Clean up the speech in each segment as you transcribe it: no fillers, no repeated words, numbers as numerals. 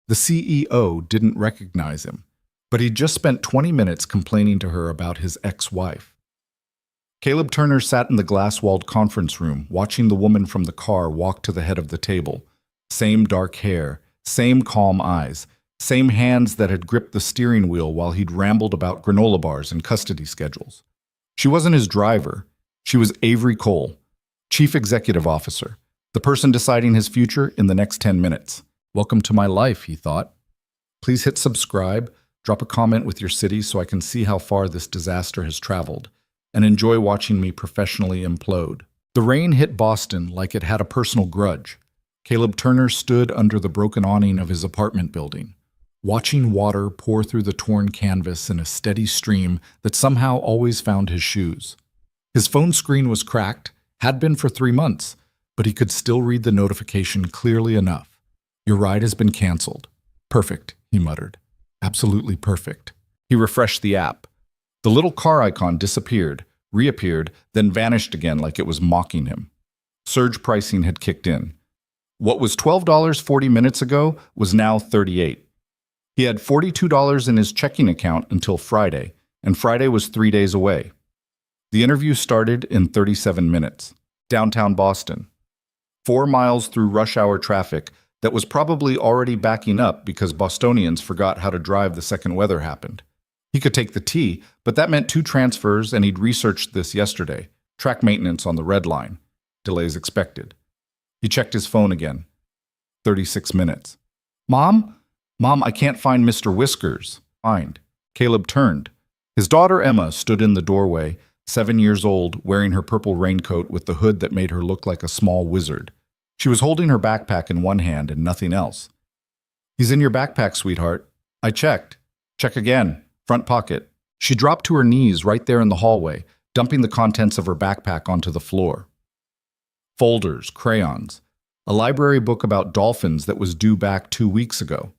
The CEO didn't recognize him, but he'd just spent 20 minutes complaining to her about his ex-wife. Caleb Turner sat in the glass-walled conference room, watching the woman from the car walk to the head of the table. Same dark hair, same calm eyes, same hands that had gripped the steering wheel while he'd rambled about granola bars and custody schedules. She wasn't his driver. She was Avery Cole, Chief Executive Officer, the person deciding his future in the next 10 minutes. Welcome to my life, he thought. Please hit subscribe, drop a comment with your city so I can see how far this disaster has traveled, and enjoy watching me professionally implode. The rain hit Boston like it had a personal grudge. Caleb Turner stood under the broken awning of his apartment building, watching water pour through the torn canvas in a steady stream that somehow always found his shoes. His phone screen was cracked, had been for 3 months, but he could still read the notification clearly enough. Your ride has been canceled. Perfect, he muttered. Absolutely perfect. He refreshed the app. The little car icon disappeared, reappeared, then vanished again like it was mocking him. Surge pricing had kicked in. What was $12 40 minutes ago was now $38. He had $42 in his checking account until Friday, and Friday was 3 days away. The interview started in 37 minutes. Downtown Boston. 4 miles through rush hour traffic that was probably already backing up because Bostonians forgot how to drive the second weather happened. He could take the T, but that meant 2 transfers, and he'd researched this yesterday. Track maintenance on the red line. Delays expected. He checked his phone again. 36 minutes. Mom? Mom, I can't find Mr. Whiskers. Find. Caleb turned. His daughter Emma stood in the doorway, 7 years old, wearing her purple raincoat with the hood that made her look like a small wizard. She was holding her backpack in one hand and nothing else. He's in your backpack, sweetheart. I checked. Check again. Front pocket. She dropped to her knees right there in the hallway, dumping the contents of her backpack onto the floor. Folders, crayons, a library book about dolphins that was due back 2 weeks ago.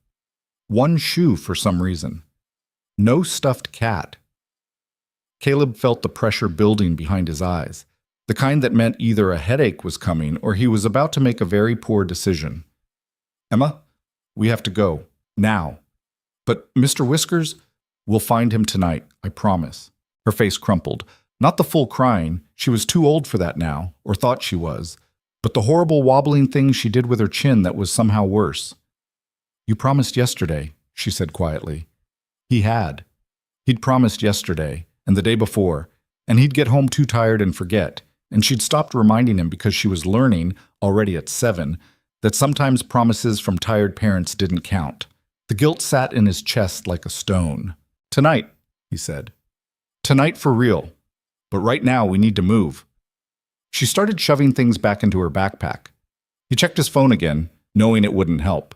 One shoe for some reason. No stuffed cat. Caleb felt the pressure building behind his eyes, the kind that meant either a headache was coming or he was about to make a very poor decision. Emma, we have to go. Now. But Mr. Whiskers, we'll find him tonight, I promise. Her face crumpled. Not the full crying, she was too old for that now, or thought she was, but the horrible wobbling thing she did with her chin that was somehow worse. You promised yesterday, she said quietly. He had. He'd promised yesterday, and the day before, and he'd get home too tired and forget, and she'd stopped reminding him because she was learning, already at 7, that sometimes promises from tired parents didn't count. The guilt sat in his chest like a stone. Tonight, he said. Tonight for real. But right now we need to move. She started shoving things back into her backpack. He checked his phone again, knowing it wouldn't help.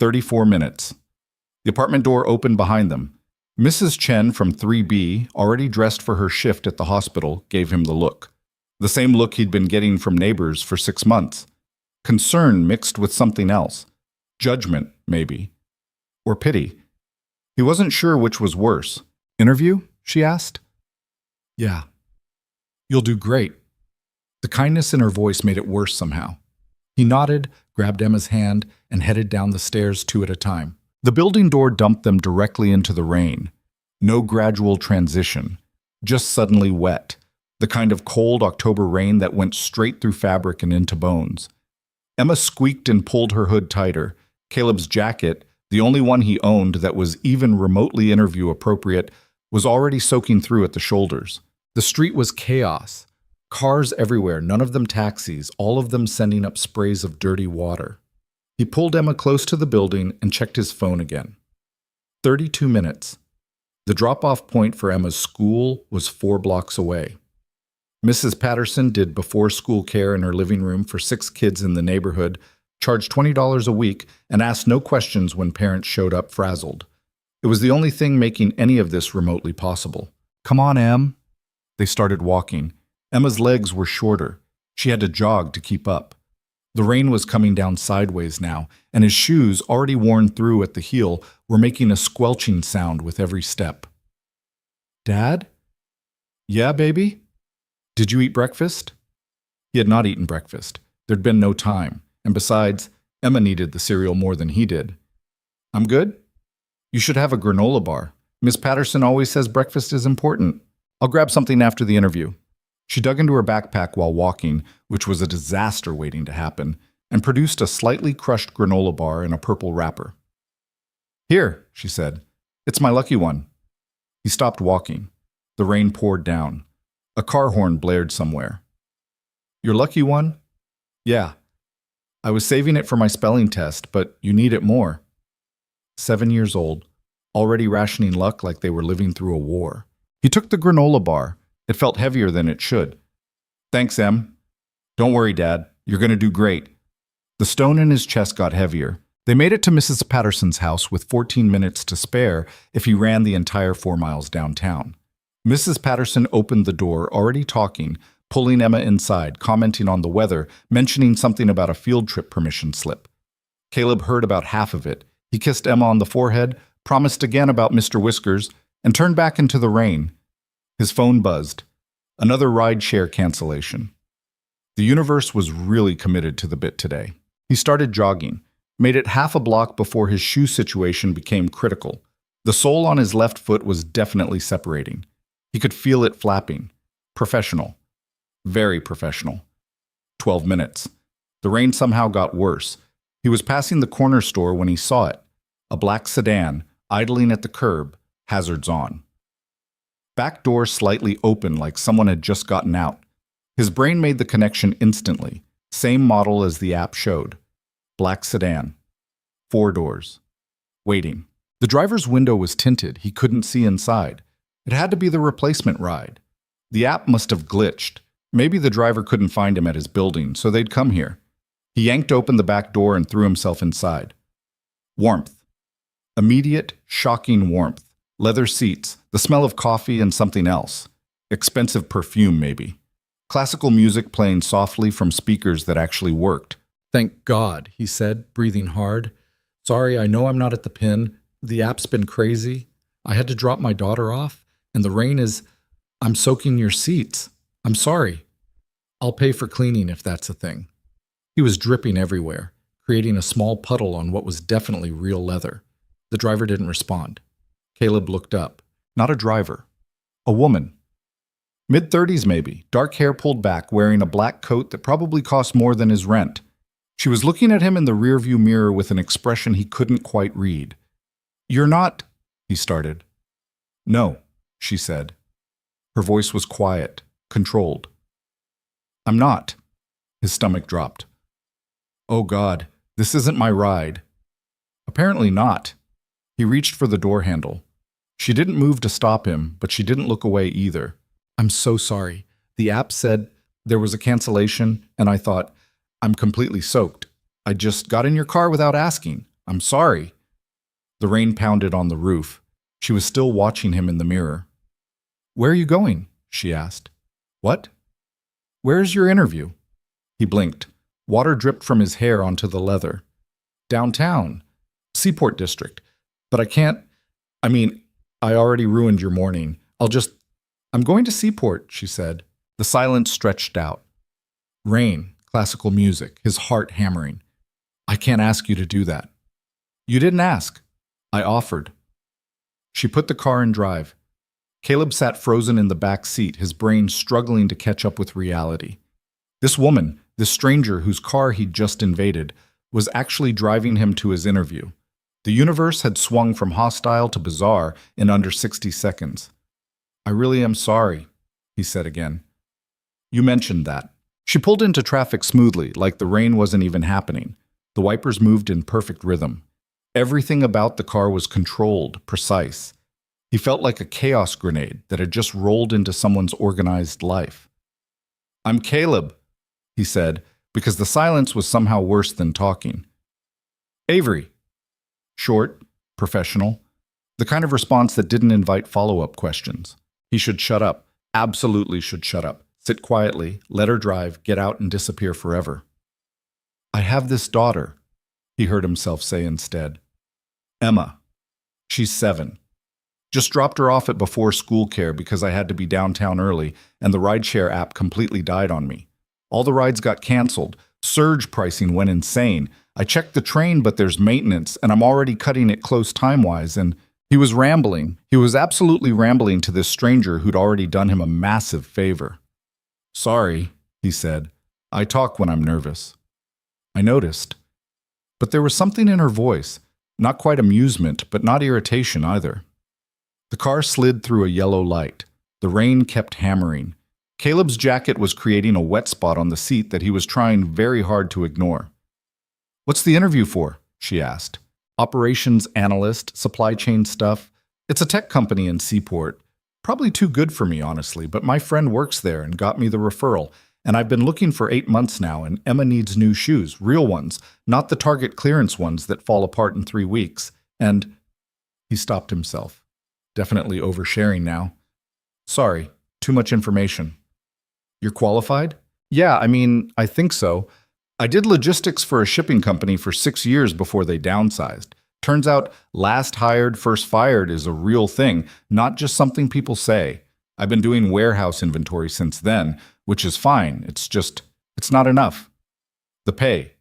34 minutes. The apartment door opened behind them. Mrs. Chen from 3B, already dressed for her shift at the hospital, gave him the look. The same look he'd been getting from neighbors for 6 months. Concern mixed with something else. Judgment, maybe. Or pity. He wasn't sure which was worse. Interview? She asked. Yeah. You'll do great. The kindness in her voice made it worse somehow. He nodded, grabbed Emma's hand, and headed down the stairs 2 at a time. The building door dumped them directly into the rain. No gradual transition, just suddenly wet, the kind of cold October rain that went straight through fabric and into bones. Emma squeaked and pulled her hood tighter. Caleb's jacket, the only one he owned that was even remotely interview appropriate, was already soaking through at the shoulders. The street was chaos. Cars everywhere, none of them taxis, all of them sending up sprays of dirty water. He pulled Emma close to the building and checked his phone again. 32 minutes. The drop-off point for Emma's school was 4 blocks away. Mrs. Patterson did before-school care in her living room for 6 kids in the neighborhood, charged $20 a week, and asked no questions when parents showed up frazzled. It was the only thing making any of this remotely possible. Come on, Em. They started walking. Emma's legs were shorter. She had to jog to keep up. The rain was coming down sideways now, and his shoes, already worn through at the heel, were making a squelching sound with every step. Dad? Yeah, baby? Did you eat breakfast? He had not eaten breakfast. There'd been no time, and besides, Emma needed the cereal more than he did. I'm good. You should have a granola bar. Miss Patterson always says breakfast is important. I'll grab something after the interview. She dug into her backpack while walking, which was a disaster waiting to happen, and produced a slightly crushed granola bar in a purple wrapper. Here, she said. It's my lucky one. He stopped walking. The rain poured down. A car horn blared somewhere. Your lucky one? Yeah. I was saving it for my spelling test, but you need it more. 7 years old, already rationing luck like they were living through a war. He took the granola bar. It felt heavier than it should. Thanks, Em. Don't worry, Dad. You're going to do great. The stone in his chest got heavier. They made it to Mrs. Patterson's house with 14 minutes to spare if he ran the entire 4 miles downtown. Mrs. Patterson opened the door, already talking, pulling Emma inside, commenting on the weather, mentioning something about a field trip permission slip. Caleb heard about half of it. He kissed Emma on the forehead, promised again about Mr. Whiskers, and turned back into the rain. His phone buzzed. Another ride-share cancellation. The universe was really committed to the bit today. He started jogging, made it half a block before his shoe situation became critical. The sole on his left foot was definitely separating. He could feel it flapping. Professional. Very professional. 12 minutes. The rain somehow got worse. He was passing the corner store when he saw it. A black sedan, idling at the curb, hazards on. Back door slightly open like someone had just gotten out. His brain made the connection instantly. Same model as the app showed. Black sedan. 4 doors. Waiting. The driver's window was tinted. He couldn't see inside. It had to be the replacement ride. The app must have glitched. Maybe the driver couldn't find him at his building, so they'd come here. He yanked open the back door and threw himself inside. Warmth. Immediate, shocking warmth. Leather seats, the smell of coffee and something else. Expensive perfume, maybe. Classical music playing softly from speakers that actually worked. Thank God, he said, breathing hard. Sorry, I know I'm not at the pin. The app's been crazy. I had to drop my daughter off, and the rain is... I'm soaking your seats. I'm sorry. I'll pay for cleaning if that's a thing. He was dripping everywhere, creating a small puddle on what was definitely real leather. The driver didn't respond. Caleb looked up. Not a driver. A woman. Mid-30s maybe, dark hair pulled back, wearing a black coat that probably cost more than his rent. She was looking at him in the rearview mirror with an expression he couldn't quite read. You're not... he started. No, she said. Her voice was quiet, controlled. I'm not. His stomach dropped. Oh God, this isn't my ride. Apparently not. He reached for the door handle. She didn't move to stop him, but she didn't look away either. I'm so sorry. The app said there was a cancellation, and I thought, I'm completely soaked. I just got in your car without asking. I'm sorry. The rain pounded on the roof. She was still watching him in the mirror. Where are you going? She asked. What? Where's your interview? He blinked. Water dripped from his hair onto the leather. Downtown. Seaport District. But I can't... I already ruined your morning. I'm going to Seaport, she said. The silence stretched out. Rain, classical music, his heart hammering. I can't ask you to do that. You didn't ask. I offered. She put the car in drive. Caleb sat frozen in the back seat, his brain struggling to catch up with reality. This woman, this stranger whose car he'd just invaded, was actually driving him to his interview. The universe had swung from hostile to bizarre in under 60 seconds. I really am sorry, he said again. You mentioned that. She pulled into traffic smoothly, like the rain wasn't even happening. The wipers moved in perfect rhythm. Everything about the car was controlled, precise. He felt like a chaos grenade that had just rolled into someone's organized life. I'm Caleb, he said, because the silence was somehow worse than talking. Avery. Short, professional, the kind of response that didn't invite follow-up questions. He should shut up, absolutely should shut up, sit quietly, let her drive, get out and disappear forever. I have this daughter, he heard himself say instead. Emma. She's 7. Just dropped her off at Before School Care because I had to be downtown early and the rideshare app completely died on me. All the rides got canceled, Surge pricing went insane. I checked the train, but there's maintenance, and I'm already cutting it close time-wise, and he was rambling. He was absolutely rambling to this stranger who'd already done him a massive favor. Sorry, he said. I talk when I'm nervous. I noticed. But there was something in her voice, not quite amusement, but not irritation either. The car slid through a yellow light. The rain kept hammering. Caleb's jacket was creating a wet spot on the seat that he was trying very hard to ignore. What's the interview for? She asked. Operations analyst, supply chain stuff. It's a tech company in Seaport. Probably too good for me, honestly, but my friend works there and got me the referral, and I've been looking for 8 months now, and Emma needs new shoes, real ones, not the Target clearance ones that fall apart in 3 weeks. And he stopped himself. Definitely oversharing now. Sorry, too much information. You're qualified? Yeah, I think so. I did logistics for a shipping company for 6 years before they downsized. Turns out last hired, first fired is a real thing, not just something people say. I've been doing warehouse inventory since then, which is fine. It's not enough. The pay,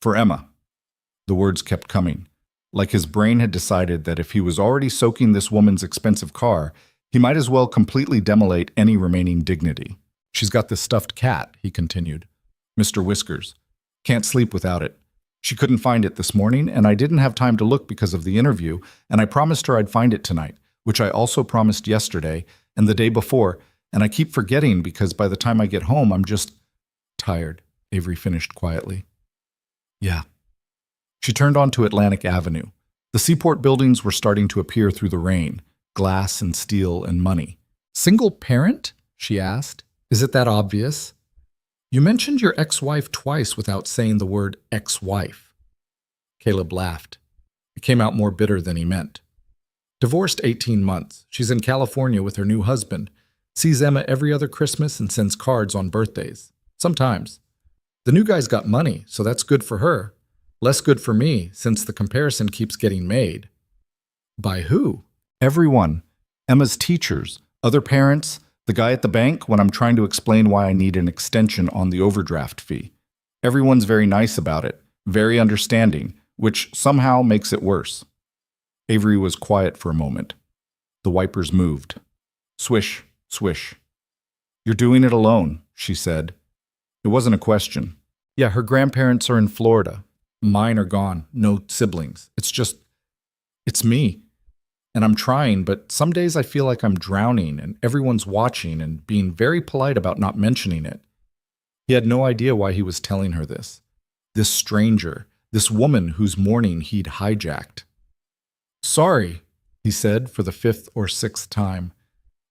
For Emma. The words kept coming. Like his brain had decided that if he was already soaking this woman's expensive car, he might as well completely demolate any remaining dignity. She's got this stuffed cat, he continued. Mr. Whiskers. Can't sleep without it. She couldn't find it this morning, and I didn't have time to look because of the interview, and I promised her I'd find it tonight, which I also promised yesterday and the day before, and I keep forgetting because by the time I get home, I'm just tired, Avery finished quietly. Yeah. She turned onto Atlantic Avenue. The Seaport buildings were starting to appear through the rain, glass and steel and money. Single parent? She asked. Is it that obvious? You mentioned your ex-wife twice without saying the word ex-wife. Caleb laughed. It came out more bitter than he meant. Divorced 18 months. She's in California with her new husband. Sees Emma every other Christmas and sends cards on birthdays. Sometimes. The new guy's got money, so that's good for her. Less good for me, since the comparison keeps getting made. By who? Everyone. Emma's teachers, other parents, the guy at the bank when I'm trying to explain why I need an extension on the overdraft fee. Everyone's very nice about it, very understanding, which somehow makes it worse. Avery was quiet for a moment. The wipers moved. Swish, swish. You're doing it alone, she said. It wasn't a question. Yeah, her grandparents are in Florida. Mine are gone. No siblings. It's me. And I'm trying, but some days I feel like I'm drowning and everyone's watching and being very polite about not mentioning it. He had no idea why he was telling her this. This stranger, this woman whose morning he'd hijacked. Sorry, he said for the 5th or 6th time.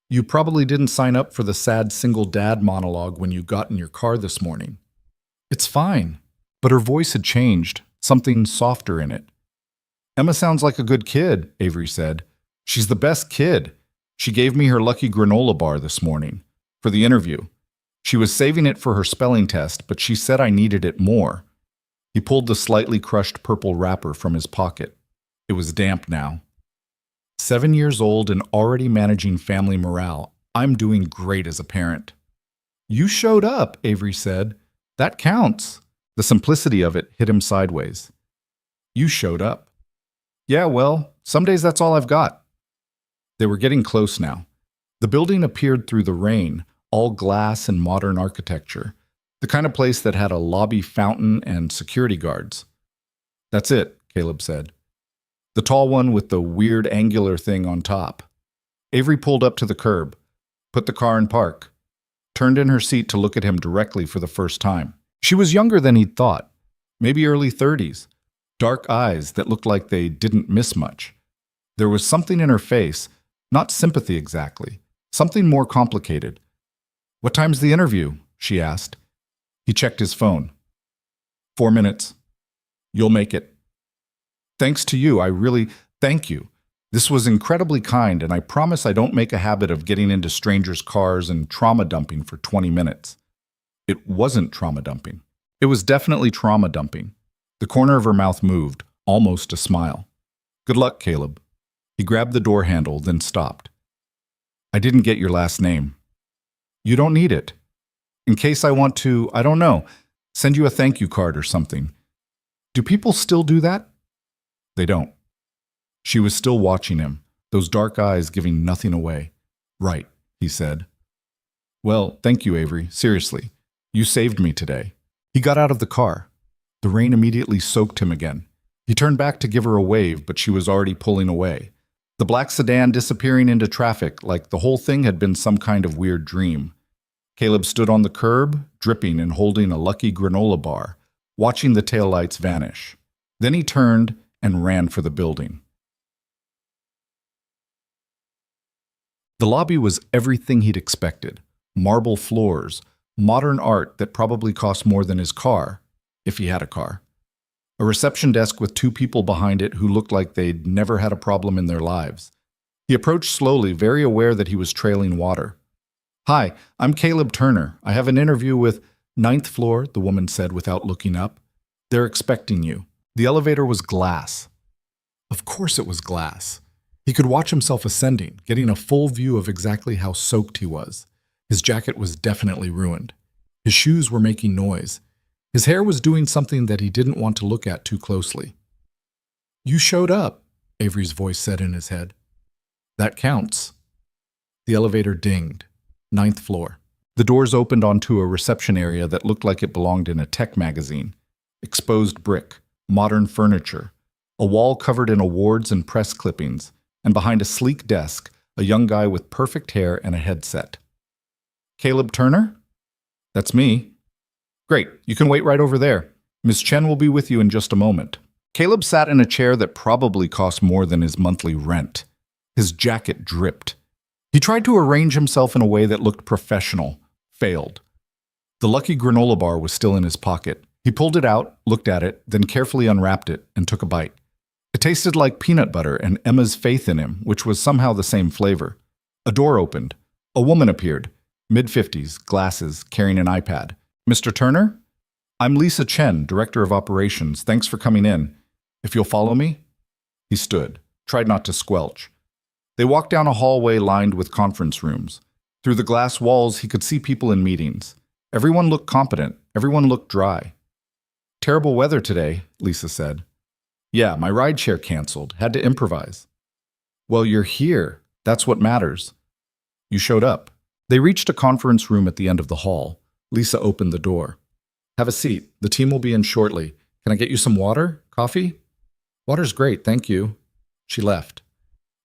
You probably didn't sign up for the sad single dad monologue when you got in your car this morning. It's fine. But her voice had changed, something softer in it. Emma sounds like a good kid, Avery said. She's the best kid. She gave me her lucky granola bar this morning for the interview. She was saving it for her spelling test, but she said I needed it more. He pulled the slightly crushed purple wrapper from his pocket. It was damp now. 7 years old and already managing family morale. I'm doing great as a parent. You showed up, Avery said. That counts. The simplicity of it hit him sideways. You showed up. Yeah, well, some days that's all I've got. They were getting close now. The building appeared through the rain, all glass and modern architecture, the kind of place that had a lobby fountain and security guards. That's it, Caleb said. The tall one with the weird angular thing on top. Avery pulled up to the curb, put the car in park, turned in her seat to look at him directly for the first time. She was younger than he'd thought, maybe early 30s, dark eyes that looked like they didn't miss much. There was something in her face, not sympathy exactly, something more complicated. What time's the interview? She asked. He checked his phone. 4 minutes. You'll make it. Thanks to you, thank you. This was incredibly kind, and I promise I don't make a habit of getting into strangers' cars and trauma dumping for 20 minutes. It wasn't trauma dumping. It was definitely trauma dumping. The corner of her mouth moved, almost a smile. Good luck, Caleb. He grabbed the door handle, then stopped. I didn't get your last name. You don't need it. In case I want to, I don't know, Send you a thank you card or something. Do people still do that? They don't. She was still watching him, those dark eyes giving nothing away. Right, he said. Well, thank you, Avery. Seriously. You saved me today. He got out of the car. The rain immediately soaked him again. He turned back to give her a wave, but she was already pulling away. The black sedan disappearing into traffic like the whole thing had been some kind of weird dream. Caleb stood on the curb, dripping and holding a Lucky granola bar, watching the taillights vanish. Then he turned and ran for the building. The lobby was everything he'd expected. Marble floors, modern art that probably cost more than his car, if he had a car. A reception desk with 2 people behind it who looked like they'd never had a problem in their lives. He approached slowly, very aware that he was trailing water. Hi, I'm Caleb Turner. I have an interview with 9th floor, the woman said without looking up. They're expecting you. The elevator was glass. Of course it was glass. He could watch himself ascending, getting a full view of exactly how soaked he was. His jacket was definitely ruined. His shoes were making noise. His hair was doing something that he didn't want to look at too closely. You showed up, Avery's voice said in his head. That counts. The elevator dinged. 9th floor. The doors opened onto a reception area that looked like it belonged in a tech magazine. Exposed brick, modern furniture, a wall covered in awards and press clippings, and behind a sleek desk, a young guy with perfect hair and a headset. Caleb Turner? That's me. Great, you can wait right over there. Ms. Chen will be with you in just a moment. Caleb sat in a chair that probably cost more than his monthly rent. His jacket dripped. He tried to arrange himself in a way that looked professional. Failed. The Lucky granola bar was still in his pocket. He pulled it out, looked at it, then carefully unwrapped it and took a bite. It tasted like peanut butter and Emma's faith in him, which was somehow the same flavor. A door opened. A woman appeared. Mid-50s, glasses, carrying an iPad. Mr. Turner? I'm Lisa Chen, Director of Operations. Thanks for coming in. If you'll follow me? He stood, tried not to squelch. They walked down a hallway lined with conference rooms. Through the glass walls, he could see people in meetings. Everyone looked competent. Everyone looked dry. Terrible weather today, Lisa said. Yeah, my rideshare canceled. Had to improvise. Well, you're here. That's what matters. You showed up. They reached a conference room at the end of the hall. Lisa opened the door. Have a seat. The team will be in shortly. Can I get you some water? Coffee? Water's great, thank you. She left.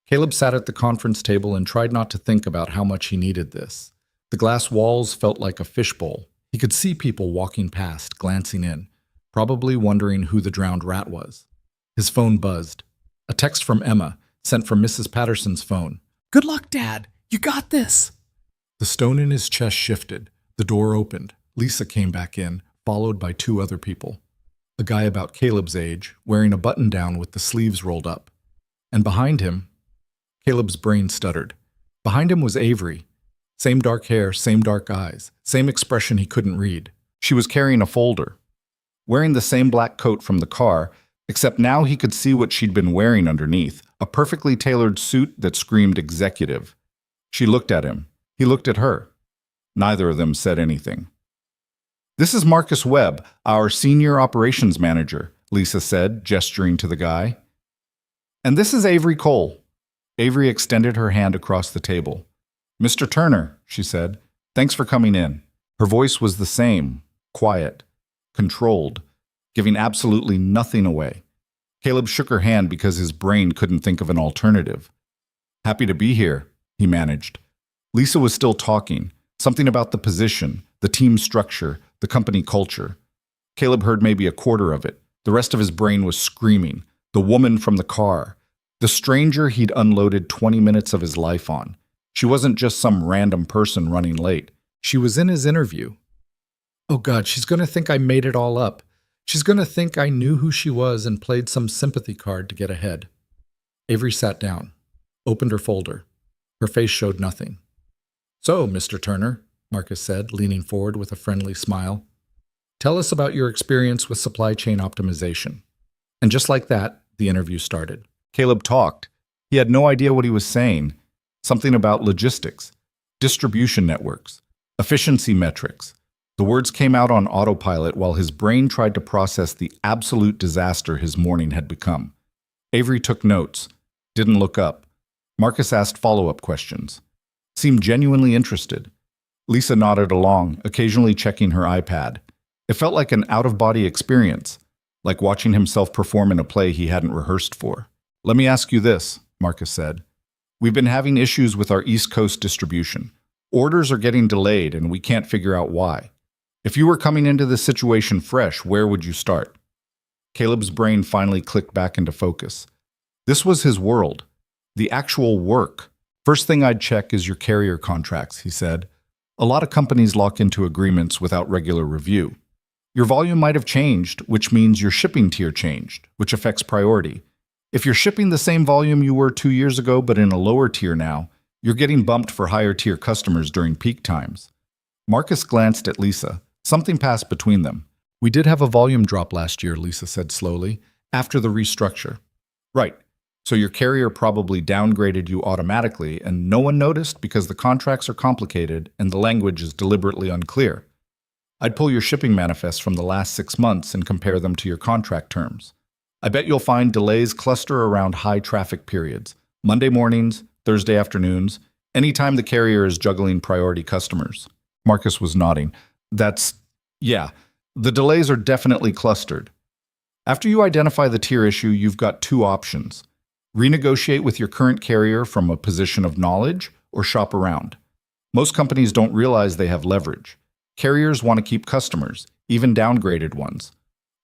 Caleb sat at the conference table and tried not to think about how much he needed this. The glass walls felt like a fishbowl. He could see people walking past, glancing in, probably wondering who the drowned rat was. His phone buzzed. A text from Emma, sent from Mrs. Patterson's phone. Good luck, Dad. You got this. The stone in his chest shifted. The door opened. Lisa came back in, followed by 2 other people. A guy about Caleb's age, wearing a button-down with the sleeves rolled up. And behind him, Caleb's brain stuttered. Behind him was Avery. Same dark hair, same dark eyes, same expression he couldn't read. She was carrying a folder. Wearing the same black coat from the car, except now he could see what she'd been wearing underneath, a perfectly tailored suit that screamed executive. She looked at him. He looked at her. Neither of them said anything. This is Marcus Webb, our senior operations manager, Lisa said, gesturing to the guy. And this is Avery Cole. Avery extended her hand across the table. Mr. Turner, she said, thanks for coming in. Her voice was the same, quiet, controlled, giving absolutely nothing away. Caleb shook her hand because his brain couldn't think of an alternative. Happy to be here, he managed. Lisa was still talking, something about the position, the team structure, the company culture. Caleb heard maybe a quarter of it. The rest of his brain was screaming. The woman from the car. The stranger he'd unloaded 20 minutes of his life on. She wasn't just some random person running late. She was in his interview. Oh God, she's going to think I made it all up. She's going to think I knew who she was and played some sympathy card to get ahead. Avery sat down, opened her folder. Her face showed nothing. So, Mr. Turner, Marcus said, leaning forward with a friendly smile, tell us about your experience with supply chain optimization. And just like that, the interview started. Caleb talked. He had no idea what he was saying. Something about logistics, distribution networks, efficiency metrics, The words came out on autopilot while his brain tried to process the absolute disaster his morning had become. Avery took notes, didn't look up. Marcus asked follow-up questions. Seemed genuinely interested. Lisa nodded along, occasionally checking her iPad. It felt like an out-of-body experience, like watching himself perform in a play he hadn't rehearsed for. "Let me ask you this," Marcus said. "We've been having issues with our East Coast distribution. Orders are getting delayed and we can't figure out why. If you were coming into this situation fresh, where would you start?" Caleb's brain finally clicked back into focus. This was his world. The actual work. "First thing I'd check is your carrier contracts," he said. "A lot of companies lock into agreements without regular review. Your volume might have changed, which means your shipping tier changed, which affects priority. If you're shipping the same volume you were 2 years ago but in a lower tier now, you're getting bumped for higher tier customers during peak times." Marcus glanced at Lisa. Something passed between them. "We did have a volume drop last year," Lisa said slowly, "after the restructure." "Right. So your carrier probably downgraded you automatically and no one noticed because the contracts are complicated and the language is deliberately unclear. I'd pull your shipping manifests from the last 6 months and compare them to your contract terms. I bet you'll find delays cluster around high traffic periods, Monday mornings, Thursday afternoons, anytime the carrier is juggling priority customers." Marcus was nodding. Yeah, the delays are definitely clustered. After you identify the tier issue, you've got 2 options. Renegotiate with your current carrier from a position of knowledge or shop around. Most companies don't realize they have leverage. Carriers want to keep customers, even downgraded ones.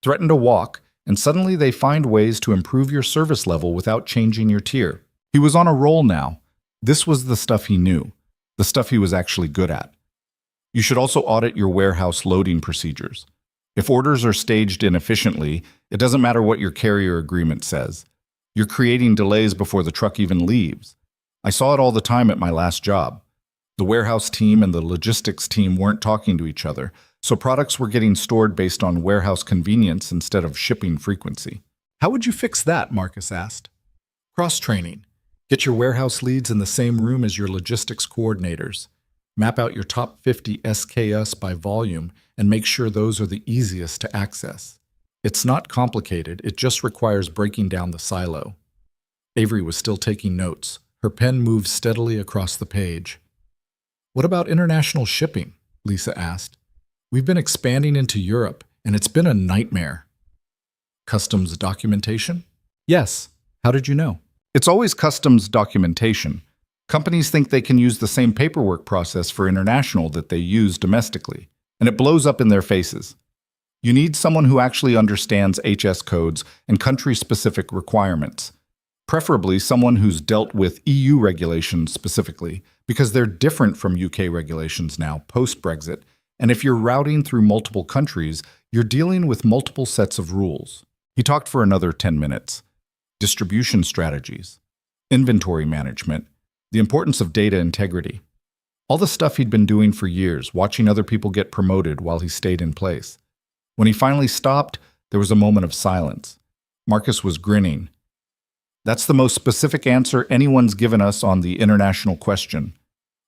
Threaten to walk, and suddenly they find ways to improve your service level without changing your tier. He was on a roll now. This was the stuff he knew, the stuff he was actually good at. You should also audit your warehouse loading procedures. If orders are staged inefficiently, it doesn't matter what your carrier agreement says. You're creating delays before the truck even leaves. I saw it all the time at my last job. The warehouse team and the logistics team weren't talking to each other, so products were getting stored based on warehouse convenience instead of shipping frequency. "How would you fix that?" Marcus asked. "Cross-training. Get your warehouse leads in the same room as your logistics coordinators. Map out your top 50 SKUs by volume and make sure those are the easiest to access. It's not complicated, it just requires breaking down the silo." Avery was still taking notes. Her pen moved steadily across the page. "What about international shipping?" Lisa asked. "We've been expanding into Europe, and it's been a nightmare." "Customs documentation?" "Yes. How did you know?" "It's always customs documentation. Companies think they can use the same paperwork process for international that they use domestically, and it blows up in their faces. You need someone who actually understands HS codes and country-specific requirements, preferably someone who's dealt with EU regulations specifically, because they're different from UK regulations now, post-Brexit, and if you're routing through multiple countries, you're dealing with multiple sets of rules." He talked for another 10 minutes. Distribution strategies, inventory management, the importance of data integrity. All the stuff he'd been doing for years, watching other people get promoted while he stayed in place. When he finally stopped, there was a moment of silence. Marcus was grinning. "That's the most specific answer anyone's given us on the international question.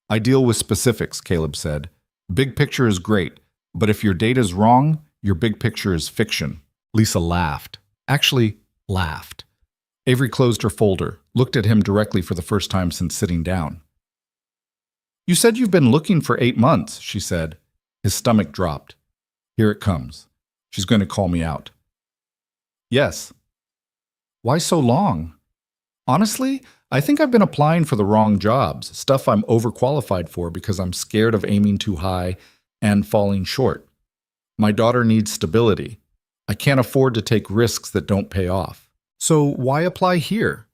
I deal with specifics," Caleb said. "Big picture is great, but if your data's wrong, your big picture is fiction." Lisa laughed. Actually, laughed. Avery closed her folder, looked at him directly for the first time since sitting down. "You said you've been looking for 8 months, she said. His stomach dropped. "Here it comes. She's going to call me out." "Yes." "Why so long?" "Honestly, I think I've been applying for the wrong jobs, stuff I'm overqualified for because I'm scared of aiming too high and falling short. My daughter needs stability. I can't afford to take risks that don't pay off. So why apply here?"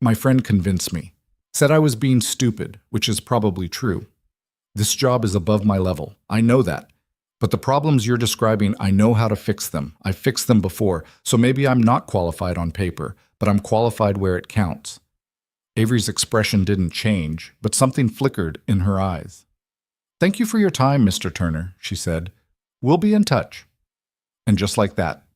"My friend convinced me. Said I was being stupid, which is probably true. This job is above my level. I know that. But the problems you're describing, I know how to fix them. I've fixed them before, so maybe I'm not qualified on paper, but I'm qualified where it counts." Avery's expression didn't change, but something flickered in her eyes. "Thank you for your time, Mr. Turner," she said. "We'll be in touch." And just like that,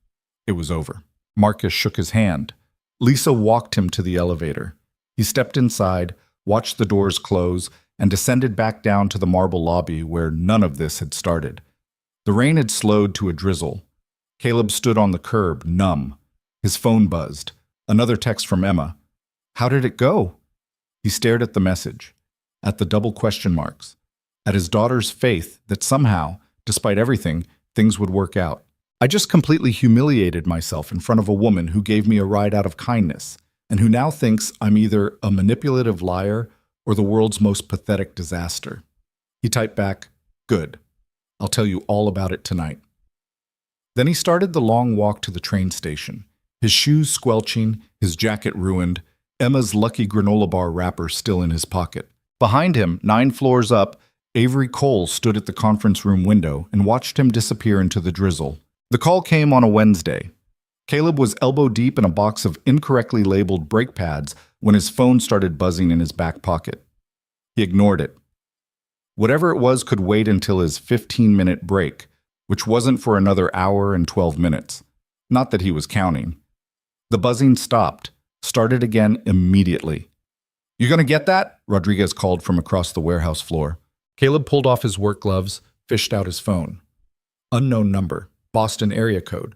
it was over. Marcus shook his hand. Lisa walked him to the elevator. He stepped inside, watched the doors close, and descended back down to the marble lobby where none of this had started. The rain had slowed to a drizzle. Caleb stood on the curb, numb. His phone buzzed. Another text from Emma. How did it go? He stared at the message, at the double question marks, at his daughter's faith that somehow, despite everything, things would work out. I just completely humiliated myself in front of a woman who gave me a ride out of kindness, and who now thinks I'm either a manipulative liar or the world's most pathetic disaster. He typed back, Good. I'll tell you all about it tonight. Then he started the long walk to the train station, his shoes squelching, his jacket ruined, Emma's lucky granola bar wrapper still in his pocket. Behind him, 9 floors up, Avery Cole stood at the conference room window and watched him disappear into the drizzle. The call came on a Wednesday. Caleb was elbow deep in a box of incorrectly labeled brake pads when his phone started buzzing in his back pocket. He ignored it. Whatever it was could wait until his 15-minute break, which wasn't for another hour and 12 minutes. Not that he was counting. The buzzing stopped, started again immediately. You gonna get that? Rodriguez called from across the warehouse floor. Caleb pulled off his work gloves, fished out his phone. Unknown number, Boston area code.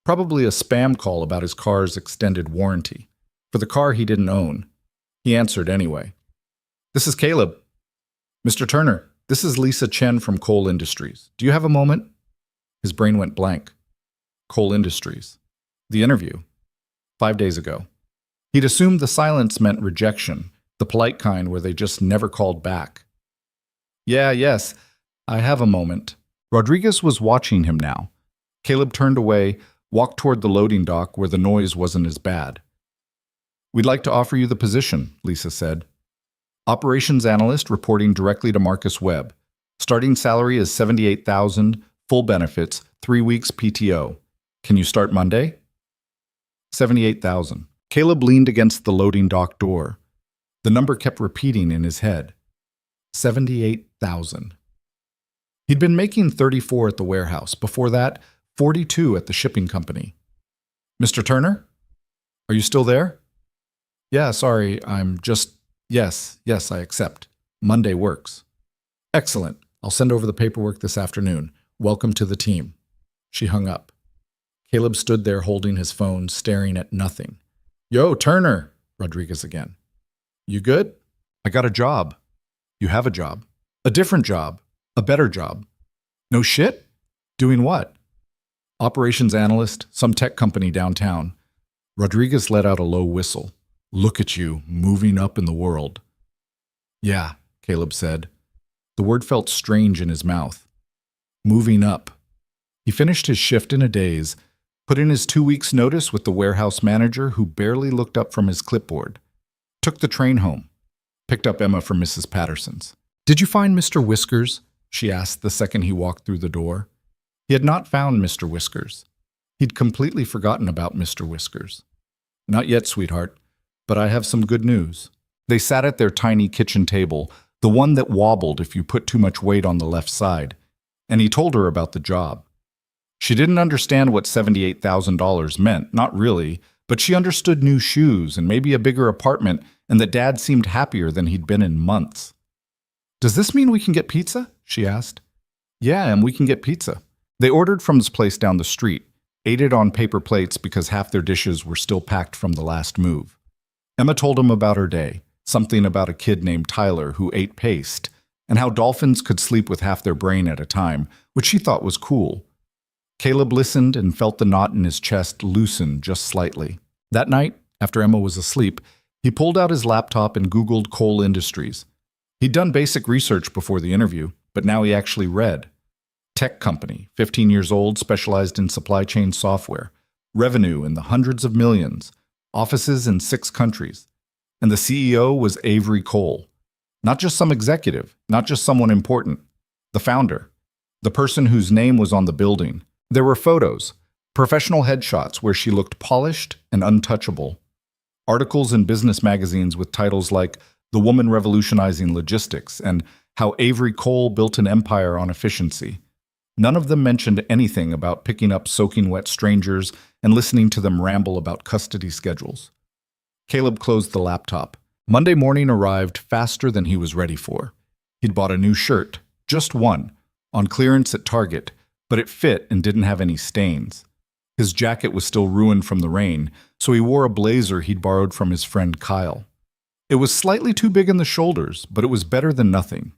Probably a spam call about his car's extended warranty. For the car he didn't own. He answered anyway. This is Caleb. Mr. Turner, this is Lisa Chen from Cole Industries. Do you have a moment? His brain went blank. Cole Industries. The interview. 5 days ago. He'd assumed the silence meant rejection, the polite kind where they just never called back. Yes, I have a moment. Rodriguez was watching him now. Caleb turned away, walked toward the loading dock where the noise wasn't as bad. We'd like to offer you the position, Lisa said. Operations analyst reporting directly to Marcus Webb. Starting salary is $78,000, full benefits, 3 weeks PTO. Can you start Monday? $78,000. Caleb leaned against the loading dock door. The number kept repeating in his head. $78,000. He'd been making $34 at the warehouse. Before that, $42 at the shipping company. Mr. Turner? Are you still there? Yeah, sorry, I'm just... Yes, I accept. Monday works. Excellent. I'll send over the paperwork this afternoon. Welcome to the team. She hung up. Caleb stood there holding his phone, staring at nothing. Yo, Turner, Rodriguez again. You good? I got a job. You have a job. A different job. A better job. No shit? Doing what? Operations analyst, some tech company downtown. Rodriguez let out a low whistle. Look at you, moving up in the world. Yeah, Caleb said. The word felt strange in his mouth. Moving up. He finished his shift in a daze, put in his 2 weeks' notice with the warehouse manager who barely looked up from his clipboard, took the train home, picked up Emma from Mrs. Patterson's. Did you find Mr. Whiskers? She asked the second he walked through the door. He had not found Mr. Whiskers. He'd completely forgotten about Mr. Whiskers. Not yet, sweetheart, but I have some good news. They sat at their tiny kitchen table, the one that wobbled if you put too much weight on the left side, and he told her about the job. She didn't understand what $78,000 meant, not really, but she understood new shoes and maybe a bigger apartment and that Dad seemed happier than he'd been in months. Does this mean we can get pizza? She asked. Yeah, and we can get pizza. They ordered from this place down the street, ate it on paper plates because half their dishes were still packed from the last move. Emma told him about her day, something about a kid named Tyler who ate paste, and how dolphins could sleep with half their brain at a time, which she thought was cool. Caleb listened and felt the knot in his chest loosen just slightly. That night, after Emma was asleep, he pulled out his laptop and Googled Cole Industries. He'd done basic research before the interview, but now he actually read. Tech company, 15 years old, specialized in supply chain software. Revenue in the hundreds of millions. Offices in 6 countries. And the CEO was Avery Cole. Not just some executive, not just someone important. The founder. The person whose name was on the building. There were photos, professional headshots where she looked polished and untouchable. Articles in business magazines with titles like The Woman Revolutionizing Logistics and How Avery Cole Built an Empire on Efficiency. None of them mentioned anything about picking up soaking wet strangers and listening to them ramble about custody schedules. Caleb closed the laptop. Monday morning arrived faster than he was ready for. He'd bought a new shirt, just one, on clearance at Target, but it fit and didn't have any stains. His jacket was still ruined from the rain, so he wore a blazer he'd borrowed from his friend Kyle. It was slightly too big in the shoulders, but it was better than nothing.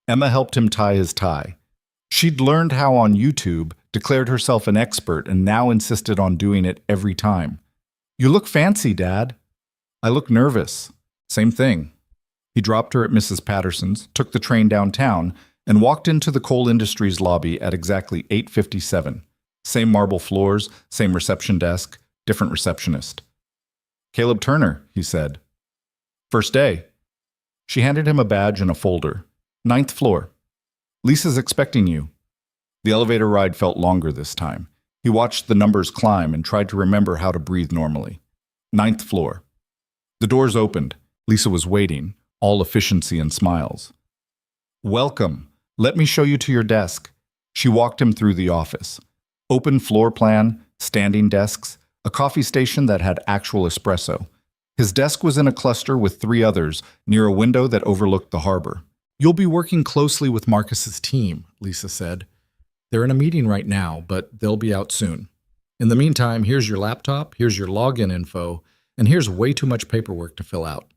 Emma helped him tie his tie. She'd learned how on YouTube, declared herself an expert, and now insisted on doing it every time. "You look fancy, Dad." "I look nervous." "Same thing." He dropped her at Mrs. Patterson's, took the train downtown, and walked into the Coal Industries lobby at exactly 8:57. Same marble floors, same reception desk, different receptionist. "Caleb Turner," he said. "First day." She handed him a badge and a folder. "9th floor. Lisa's expecting you." The elevator ride felt longer this time. He watched the numbers climb and tried to remember how to breathe normally. 9th floor. The doors opened. Lisa was waiting, all efficiency and smiles. "Welcome. Let me show you to your desk." She walked him through the office. Open floor plan, standing desks, a coffee station that had actual espresso. His desk was in a cluster with 3 others, near a window that overlooked the harbor. "You'll be working closely with Marcus's team," Lisa said. "They're in a meeting right now, but they'll be out soon. In the meantime, here's your laptop, here's your login info, and here's way too much paperwork to fill out."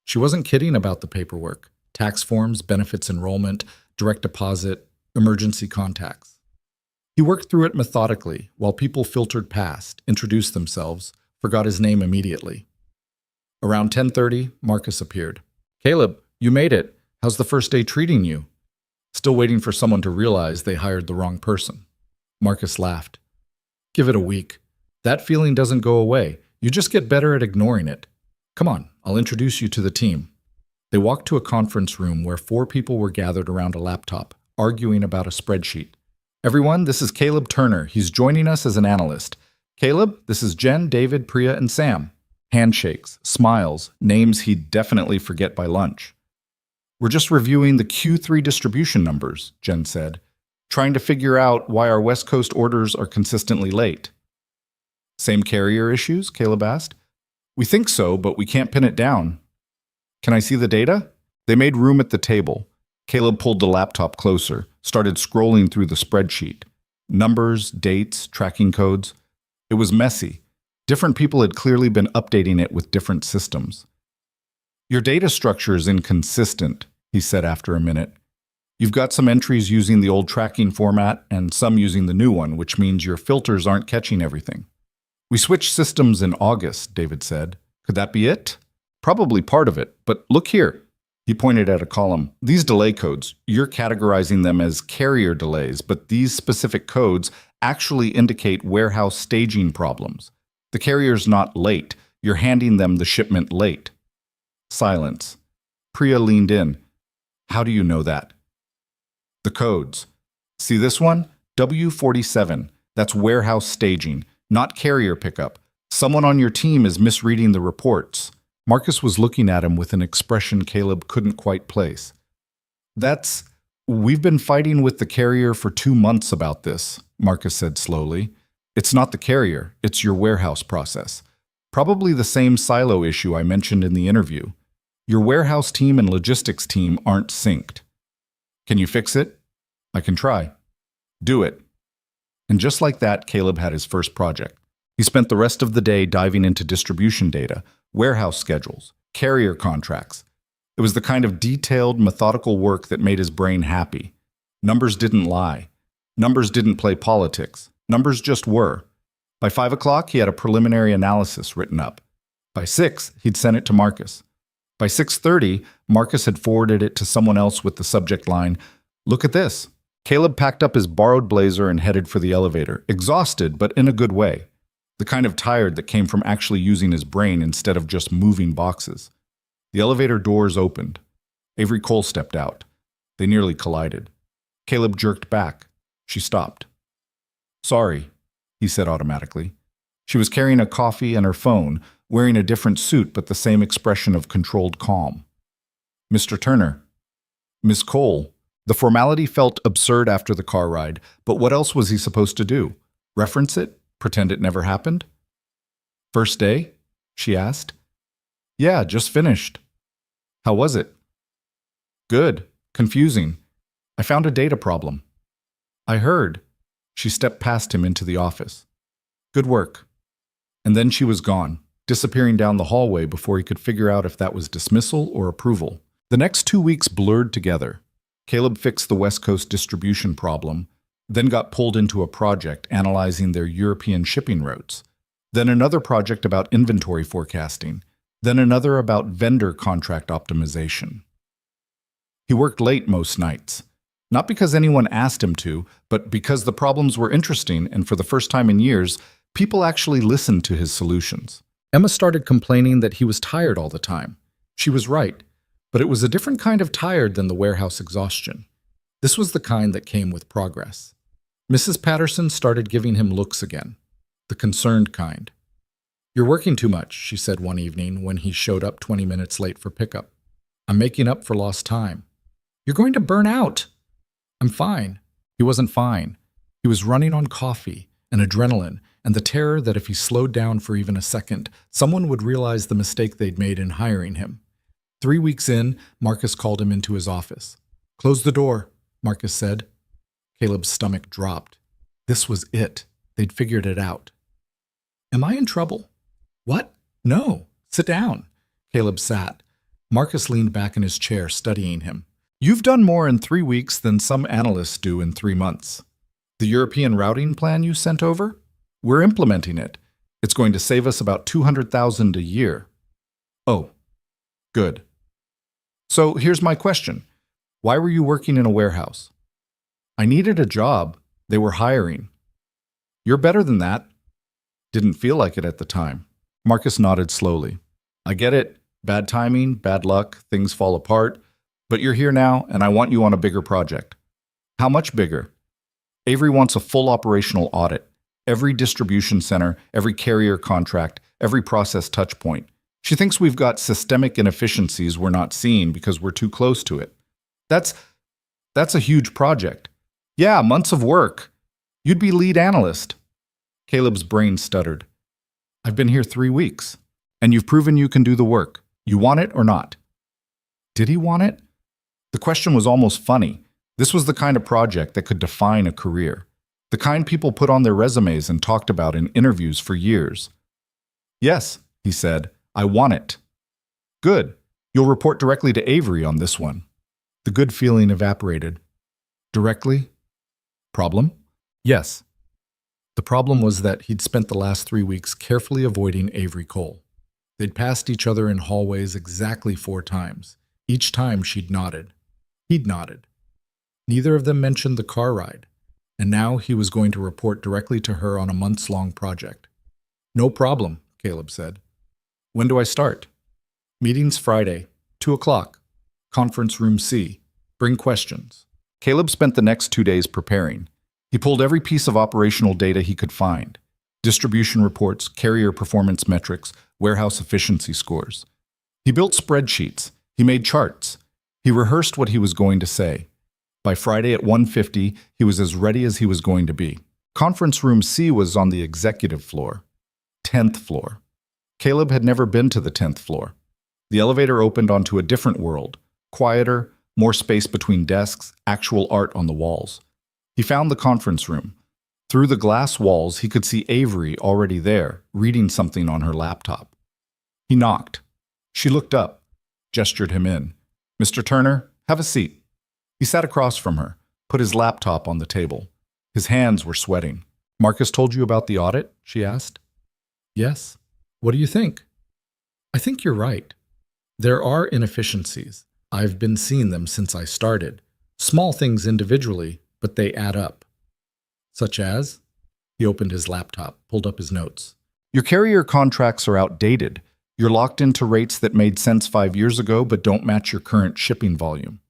She wasn't kidding about the paperwork. Tax forms, benefits enrollment, direct deposit, emergency contacts. He worked through it methodically while people filtered past, introduced themselves, forgot his name immediately. Around 10:30, Marcus appeared. "Caleb, you made it. How's the first day treating you?" Still waiting for someone to realize they hired the wrong person. Marcus laughed. "Give it a week. That feeling doesn't go away. You just get better at ignoring it. Come on, I'll introduce you to the team." They walked to a conference room where 4 people were gathered around a laptop, arguing about a spreadsheet. "Everyone, this is Caleb Turner. He's joining us as an analyst. Caleb, this is Jen, David, Priya, and Sam." Handshakes, smiles, names he'd definitely forget by lunch. "We're just reviewing the Q3 distribution numbers," Jen said, "trying to figure out why our West Coast orders are consistently late." "Same carrier issues?" Caleb asked. "We think so, but we can't pin it down." "Can I see the data?" They made room at the table. Caleb pulled the laptop closer, started scrolling through the spreadsheet. Numbers, dates, tracking codes. It was messy. Different people had clearly been updating it with different systems. "Your data structure is inconsistent," he said after a minute. "You've got some entries using the old tracking format and some using the new one, which means your filters aren't catching everything." "We switched systems in August," David said. "Could that be it?" "Probably part of it, but look here." He pointed at a column. "These delay codes, you're categorizing them as carrier delays, but these specific codes actually indicate warehouse staging problems. The carrier's not late. You're handing them the shipment late." Silence. Priya leaned in. "How do you know that?" "The codes. See this one? W47. That's warehouse staging, not carrier pickup. Someone on your team is misreading the reports." Marcus was looking at him with an expression Caleb couldn't quite place. We've been fighting with the carrier for 2 months about this," Marcus said slowly. "It's not the carrier, it's your warehouse process. Probably the same silo issue I mentioned in the interview. Your warehouse team and logistics team aren't synced. Can you fix it?" "I can try." "Do it." And just like that, Caleb had his first project. He spent the rest of the day diving into distribution data, warehouse schedules, carrier contracts. It was the kind of detailed, methodical work that made his brain happy. Numbers didn't lie. Numbers didn't play politics. Numbers just were. By 5 o'clock, he had a preliminary analysis written up. By 6, he'd sent it to Marcus. By 6:30, Marcus had forwarded it to someone else with the subject line, "Look at this." Caleb packed up his borrowed blazer and headed for the elevator, exhausted, but in a good way. The kind of tired that came from actually using his brain instead of just moving boxes. The elevator doors opened. Avery Cole stepped out. They nearly collided. Caleb jerked back. She stopped. "Sorry," he said automatically. She was carrying a coffee and her phone, wearing a different suit but the same expression of controlled calm. "Mr. Turner." "Miss Cole." The formality felt absurd after the car ride, but what else was he supposed to do? Reference it? Pretend it never happened? "First day?" she asked. "Yeah, just finished." "How was it?" "Good. Confusing. I found a data problem." "I heard." She stepped past him into the office. Good work. And then she was gone, disappearing down the hallway before he could figure out if that was dismissal or approval. The next 2 weeks blurred together. Caleb fixed the West Coast distribution problem, then got pulled into a project analyzing their European shipping routes, then another project about inventory forecasting, then another about vendor contract optimization. He worked late most nights, not because anyone asked him to, but because the problems were interesting and for the first time in years, people actually listened to his solutions. Emma started complaining that he was tired all the time. She was right, but it was a different kind of tired than the warehouse exhaustion. This was the kind that came with progress. Mrs. Patterson started giving him looks again, the concerned kind. "You're working too much," she said one evening when he showed up 20 minutes late for pickup. "I'm making up for lost time." "You're going to burn out." "I'm fine." He wasn't fine. He was running on coffee and adrenaline and the terror that if he slowed down for even a second, someone would realize the mistake they'd made in hiring him. 3 weeks in, Marcus called him into his office. "Close the door," Marcus said. Caleb's stomach dropped. This was it. They'd figured it out. "Am I in trouble?" "What? No. Sit down." Caleb sat. Marcus leaned back in his chair, studying him. "You've done more in 3 weeks than some analysts do in 3 months. The European routing plan you sent over? We're implementing it. It's going to save us about $200,000 a year." "Oh, good. So here's my question. Why were you working in a warehouse?" "I needed a job. They were hiring." "You're better than that." "Didn't feel like it at the time." Marcus nodded slowly. "I get it. Bad timing, bad luck, things fall apart. But you're here now, and I want you on a bigger project." "How much bigger?" "Avery wants a full operational audit. Every distribution center, every carrier contract, every process touch point. She thinks we've got systemic inefficiencies we're not seeing because we're too close to it." That's a huge project." "Yeah, months of work. You'd be lead analyst." Caleb's brain stuttered. "I've been here 3 weeks, and you've proven you can do the work. You want it or not?" Did he want it? The question was almost funny. This was the kind of project that could define a career. The kind people put on their resumes and talked about in interviews for years. "Yes," he said, "I want it." "Good. You'll report directly to Avery on this one." The good feeling evaporated. "Directly? Problem?" "Yes." The problem was that he'd spent the last 3 weeks carefully avoiding Avery Cole. They'd passed each other in hallways exactly 4 times. Each time she'd nodded. He'd nodded. Neither of them mentioned the car ride, and now he was going to report directly to her on a months-long project. "No problem," Caleb said. "When do I start?" "Meeting's Friday, 2 o'clock. Conference room C. Bring questions." Caleb spent the next 2 days preparing. He pulled every piece of operational data he could find. Distribution reports, carrier performance metrics, warehouse efficiency scores. He built spreadsheets. He made charts. He rehearsed what he was going to say. By Friday at 1:50, he was as ready as he was going to be. Conference room C was on the executive floor. 10th floor. Caleb had never been to the 10th floor. The elevator opened onto a different world. Quieter, more space between desks, actual art on the walls. He found the conference room. Through the glass walls, he could see Avery already there, reading something on her laptop. He knocked. She looked up, gestured him in. "Mr. Turner, have a seat." He sat across from her, put his laptop on the table. His hands were sweating. "Marcus told you about the audit?" she asked. "Yes. What do you think?" "I think you're right. There are inefficiencies. I've been seeing them since I started. Small things individually, but they add up." "Such as?" He opened his laptop, pulled up his notes. "Your carrier contracts are outdated. You're locked into rates that made sense 5 years ago but don't match your current shipping volume.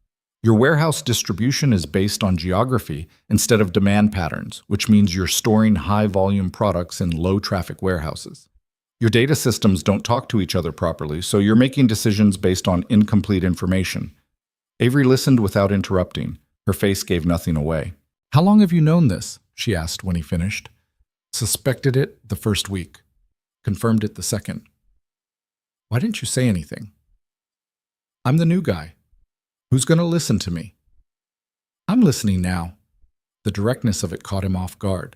Your warehouse distribution is based on geography instead of demand patterns, which means you're storing high-volume products in low-traffic warehouses. Your data systems don't talk to each other properly, so you're making decisions based on incomplete information." Avery listened without interrupting. Her face gave nothing away. "How long have you known this?" she asked when he finished. "Suspected it the first week. Confirmed it the second." "Why didn't you say anything?" "I'm the new guy. Who's going to listen to me?" "I'm listening now." The directness of it caught him off guard.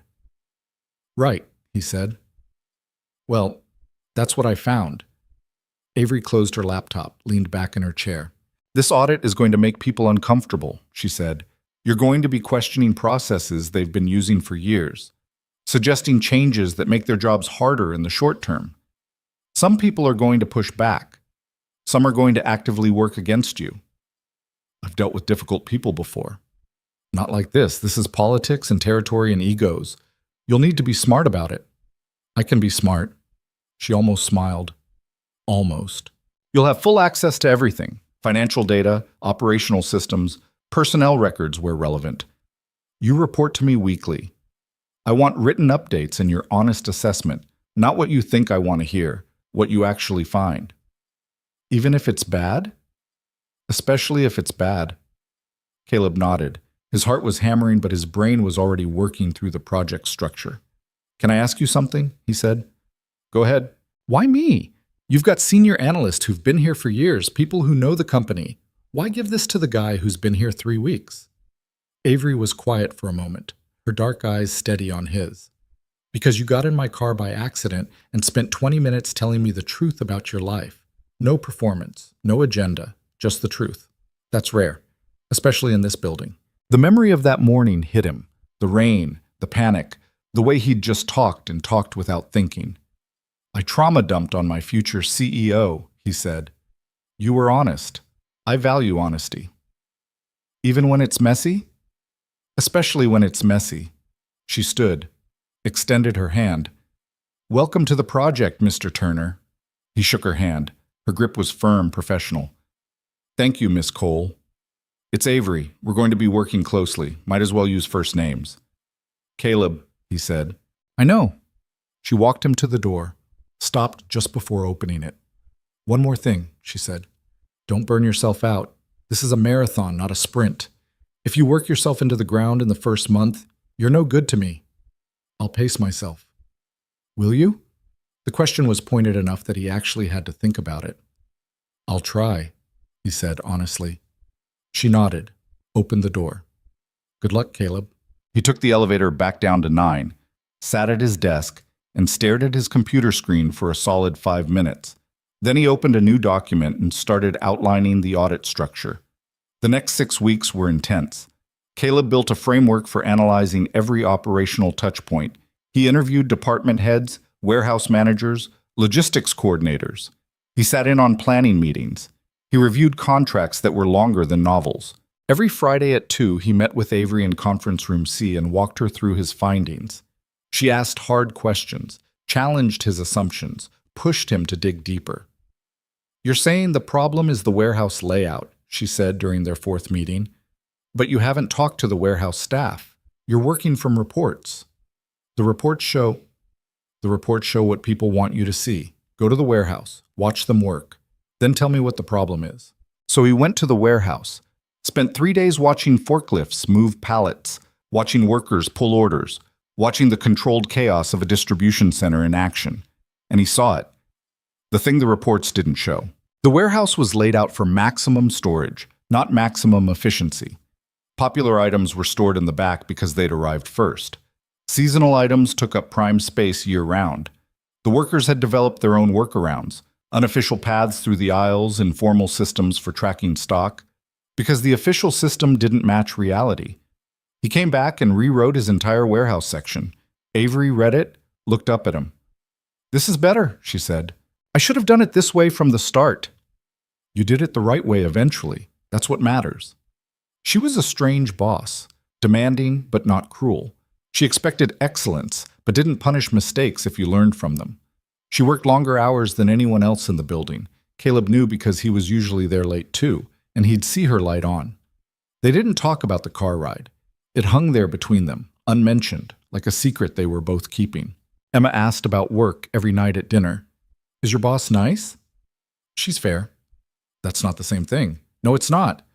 "Right," he said. "Well, that's what I found." Avery closed her laptop, leaned back in her chair. "This audit is going to make people uncomfortable," she said. "You're going to be questioning processes they've been using for years, suggesting changes that make their jobs harder in the short term. Some people are going to push back. Some are going to actively work against you. I've dealt with difficult people before. Not like this. This is politics and territory and egos. You'll need to be smart about it." "I can be smart." She almost smiled. Almost. "You'll have full access to everything. Financial data, operational systems, personnel records where relevant. You report to me weekly. I want written updates and your honest assessment, not what you think I want to hear, what you actually find." "Even if it's bad?" "Especially if it's bad." Caleb nodded. His heart was hammering, but his brain was already working through the project structure. "Can I ask you something?" he said. "Go ahead." "Why me? You've got senior analysts who've been here for years, people who know the company. Why give this to the guy who's been here 3 weeks?" Avery was quiet for a moment, her dark eyes steady on his. "Because you got in my car by accident and spent 20 minutes telling me the truth about your life. No performance, no agenda, just the truth. That's rare, especially in this building." The memory of that morning hit him. The rain, the panic, the way he'd just talked and talked without thinking. "I trauma dumped on my future CEO," he said. "You were honest. I value honesty." "Even when it's messy?" "Especially when it's messy." She stood, extended her hand. "Welcome to the project, Mr. Turner." He shook her hand. Her grip was firm, professional. "Thank you, Miss Cole." "It's Avery. We're going to be working closely. Might as well use first names." "Caleb," he said. "I know." She walked him to the door, stopped just before opening it. "One more thing," she said. "Don't burn yourself out. This is a marathon, not a sprint. If you work yourself into the ground in the first month, you're no good to me. I'll pace myself." "Will you?" The question was pointed enough that he actually had to think about it. "I'll try," he said honestly. She nodded, opened the door. "Good luck, Caleb." He took the elevator back down to 9, sat at his desk, and stared at his computer screen for a solid 5 minutes. Then he opened a new document and started outlining the audit structure. The next 6 weeks were intense. Caleb built a framework for analyzing every operational touchpoint. He interviewed department heads, warehouse managers, logistics coordinators. He sat in on planning meetings. He reviewed contracts that were longer than novels. Every Friday at 2, he met with Avery in Conference Room C and walked her through his findings. She asked hard questions, challenged his assumptions, pushed him to dig deeper. "You're saying the problem is the warehouse layout," she said during their 4th meeting. "But you haven't talked to the warehouse staff. You're working from reports. The reports show what people want you to see. Go to the warehouse, watch them work. Then tell me what the problem is." So he went to the warehouse, spent 3 days watching forklifts move pallets, watching workers pull orders, watching the controlled chaos of a distribution center in action. And he saw it. The thing the reports didn't show. The warehouse was laid out for maximum storage, not maximum efficiency. Popular items were stored in the back because they'd arrived first. Seasonal items took up prime space year-round. The workers had developed their own workarounds, unofficial paths through the aisles, informal systems for tracking stock, because the official system didn't match reality. He came back and rewrote his entire warehouse section. Avery read it, looked up at him. "This is better," she said. "I should have done it this way from the start." "You did it the right way eventually. That's what matters." She was a strange boss, demanding but not cruel. She expected excellence, but didn't punish mistakes if you learned from them. She worked longer hours than anyone else in the building. Caleb knew because he was usually there late too, and he'd see her light on. They didn't talk about the car ride. It hung there between them, unmentioned, like a secret they were both keeping. Emma asked about work every night at dinner. "Is your boss nice?" "She's fair." "That's not the same thing." "No, it's not."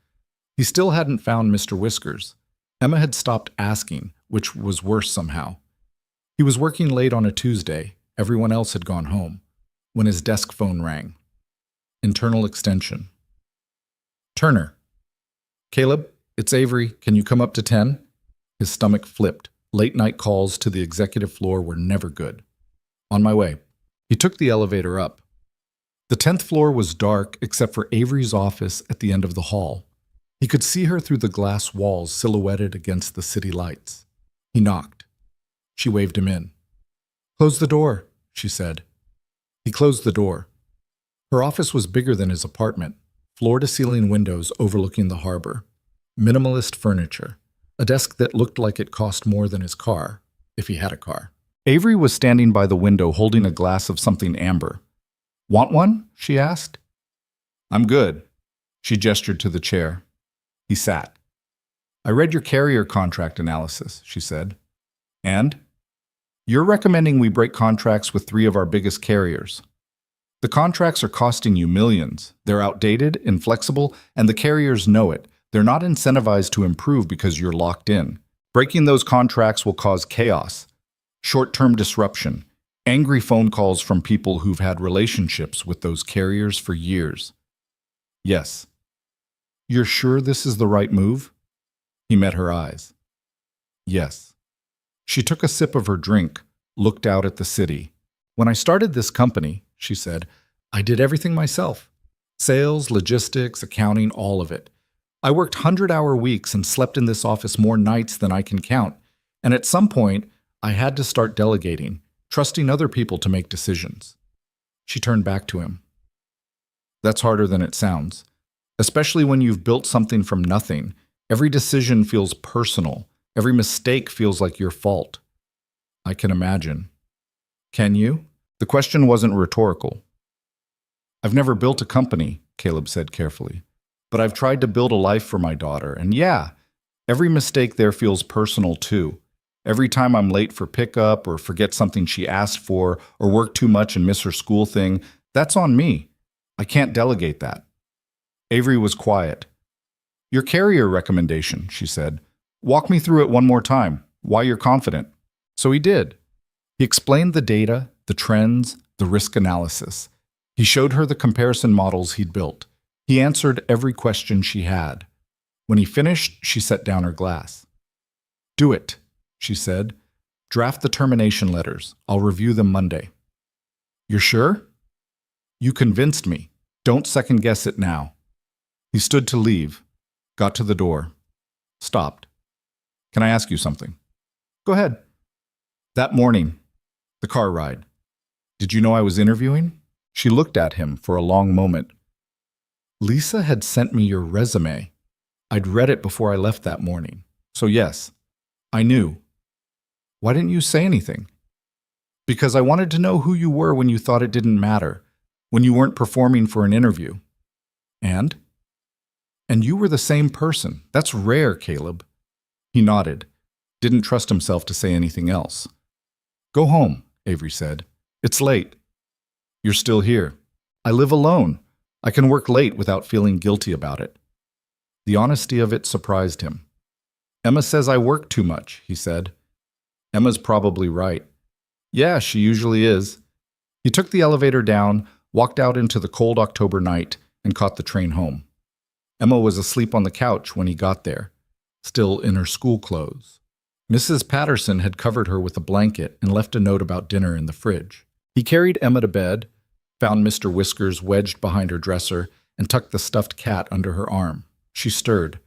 He still hadn't found Mr. Whiskers. Emma had stopped asking, which was worse somehow. He was working late on a Tuesday. Everyone else had gone home, when his desk phone rang. Internal extension. "Turner." "Caleb, it's Avery. Can you come up to 10? His stomach flipped. Late-night calls to the executive floor were never good. On my way. He took the elevator up. The 10th floor was dark except for Avery's office at the end of the hall. He could see her through the glass walls silhouetted against the city lights. He knocked. She waved him in. "Close the door," she said. He closed the door. Her office was bigger than his apartment, floor-to-ceiling windows overlooking the harbor. Minimalist furniture. A desk that looked like it cost more than his car, if he had a car. Avery was standing by the window holding a glass of something amber. "Want one?" she asked. "I'm good." She gestured to the chair. He sat. "I read your carrier contract analysis," she said. "And?" "You're recommending we break contracts with 3 of our biggest carriers. The contracts are costing you millions. They're outdated, inflexible, and the carriers know it. They're not incentivized to improve because you're locked in. Breaking those contracts will cause chaos, short-term disruption, angry phone calls from people who've had relationships with those carriers for years." "Yes." "You're sure this is the right move?" He met her eyes. "Yes." She took a sip of her drink, looked out at the city. "When I started this company," she said, "I did everything myself. Sales, logistics, accounting, all of it. I worked 100-hour weeks and slept in this office more nights than I can count. And at some point, I had to start delegating, trusting other people to make decisions." She turned back to him. "That's harder than it sounds. Especially when you've built something from nothing. Every decision feels personal. Every mistake feels like your fault." "I can imagine." "Can you?" The question wasn't rhetorical. "I've never built a company," Caleb said carefully. "But I've tried to build a life for my daughter, and yeah, every mistake there feels personal too. Every time I'm late for pickup or forget something she asked for or work too much and miss her school thing, that's on me. I can't delegate that." Avery was quiet. "Your carrier recommendation," she said. "Walk me through it one more time. Why you're confident." So he did. He explained the data, the trends, the risk analysis. He showed her the comparison models he'd built. He answered every question she had. When he finished, she set down her glass. "Do it," she said. "Draft the termination letters. I'll review them Monday." "You're sure?" "You convinced me. Don't second-guess it now." He stood to leave, got to the door, stopped. "Can I ask you something?" "Go ahead." "That morning, the car ride. Did you know I was interviewing?" She looked at him for a long moment. "Lisa had sent me your resume. I'd read it before I left that morning. So yes, I knew." "Why didn't you say anything?" "Because I wanted to know who you were when you thought it didn't matter, when you weren't performing for an interview." "And?" "And you were the same person. That's rare, Caleb." He nodded, didn't trust himself to say anything else. "Go home," Avery said. "It's late." "You're still here." "I live alone. I can work late without feeling guilty about it." The honesty of it surprised him. "Emma says I work too much," he said. "Emma's probably right." "Yeah, she usually is." He took the elevator down, walked out into the cold October night, and caught the train home. Emma was asleep on the couch when he got there, still in her school clothes. Mrs. Patterson had covered her with a blanket and left a note about dinner in the fridge. He carried Emma to bed, found Mr. Whiskers wedged behind her dresser, and tucked the stuffed cat under her arm. She stirred.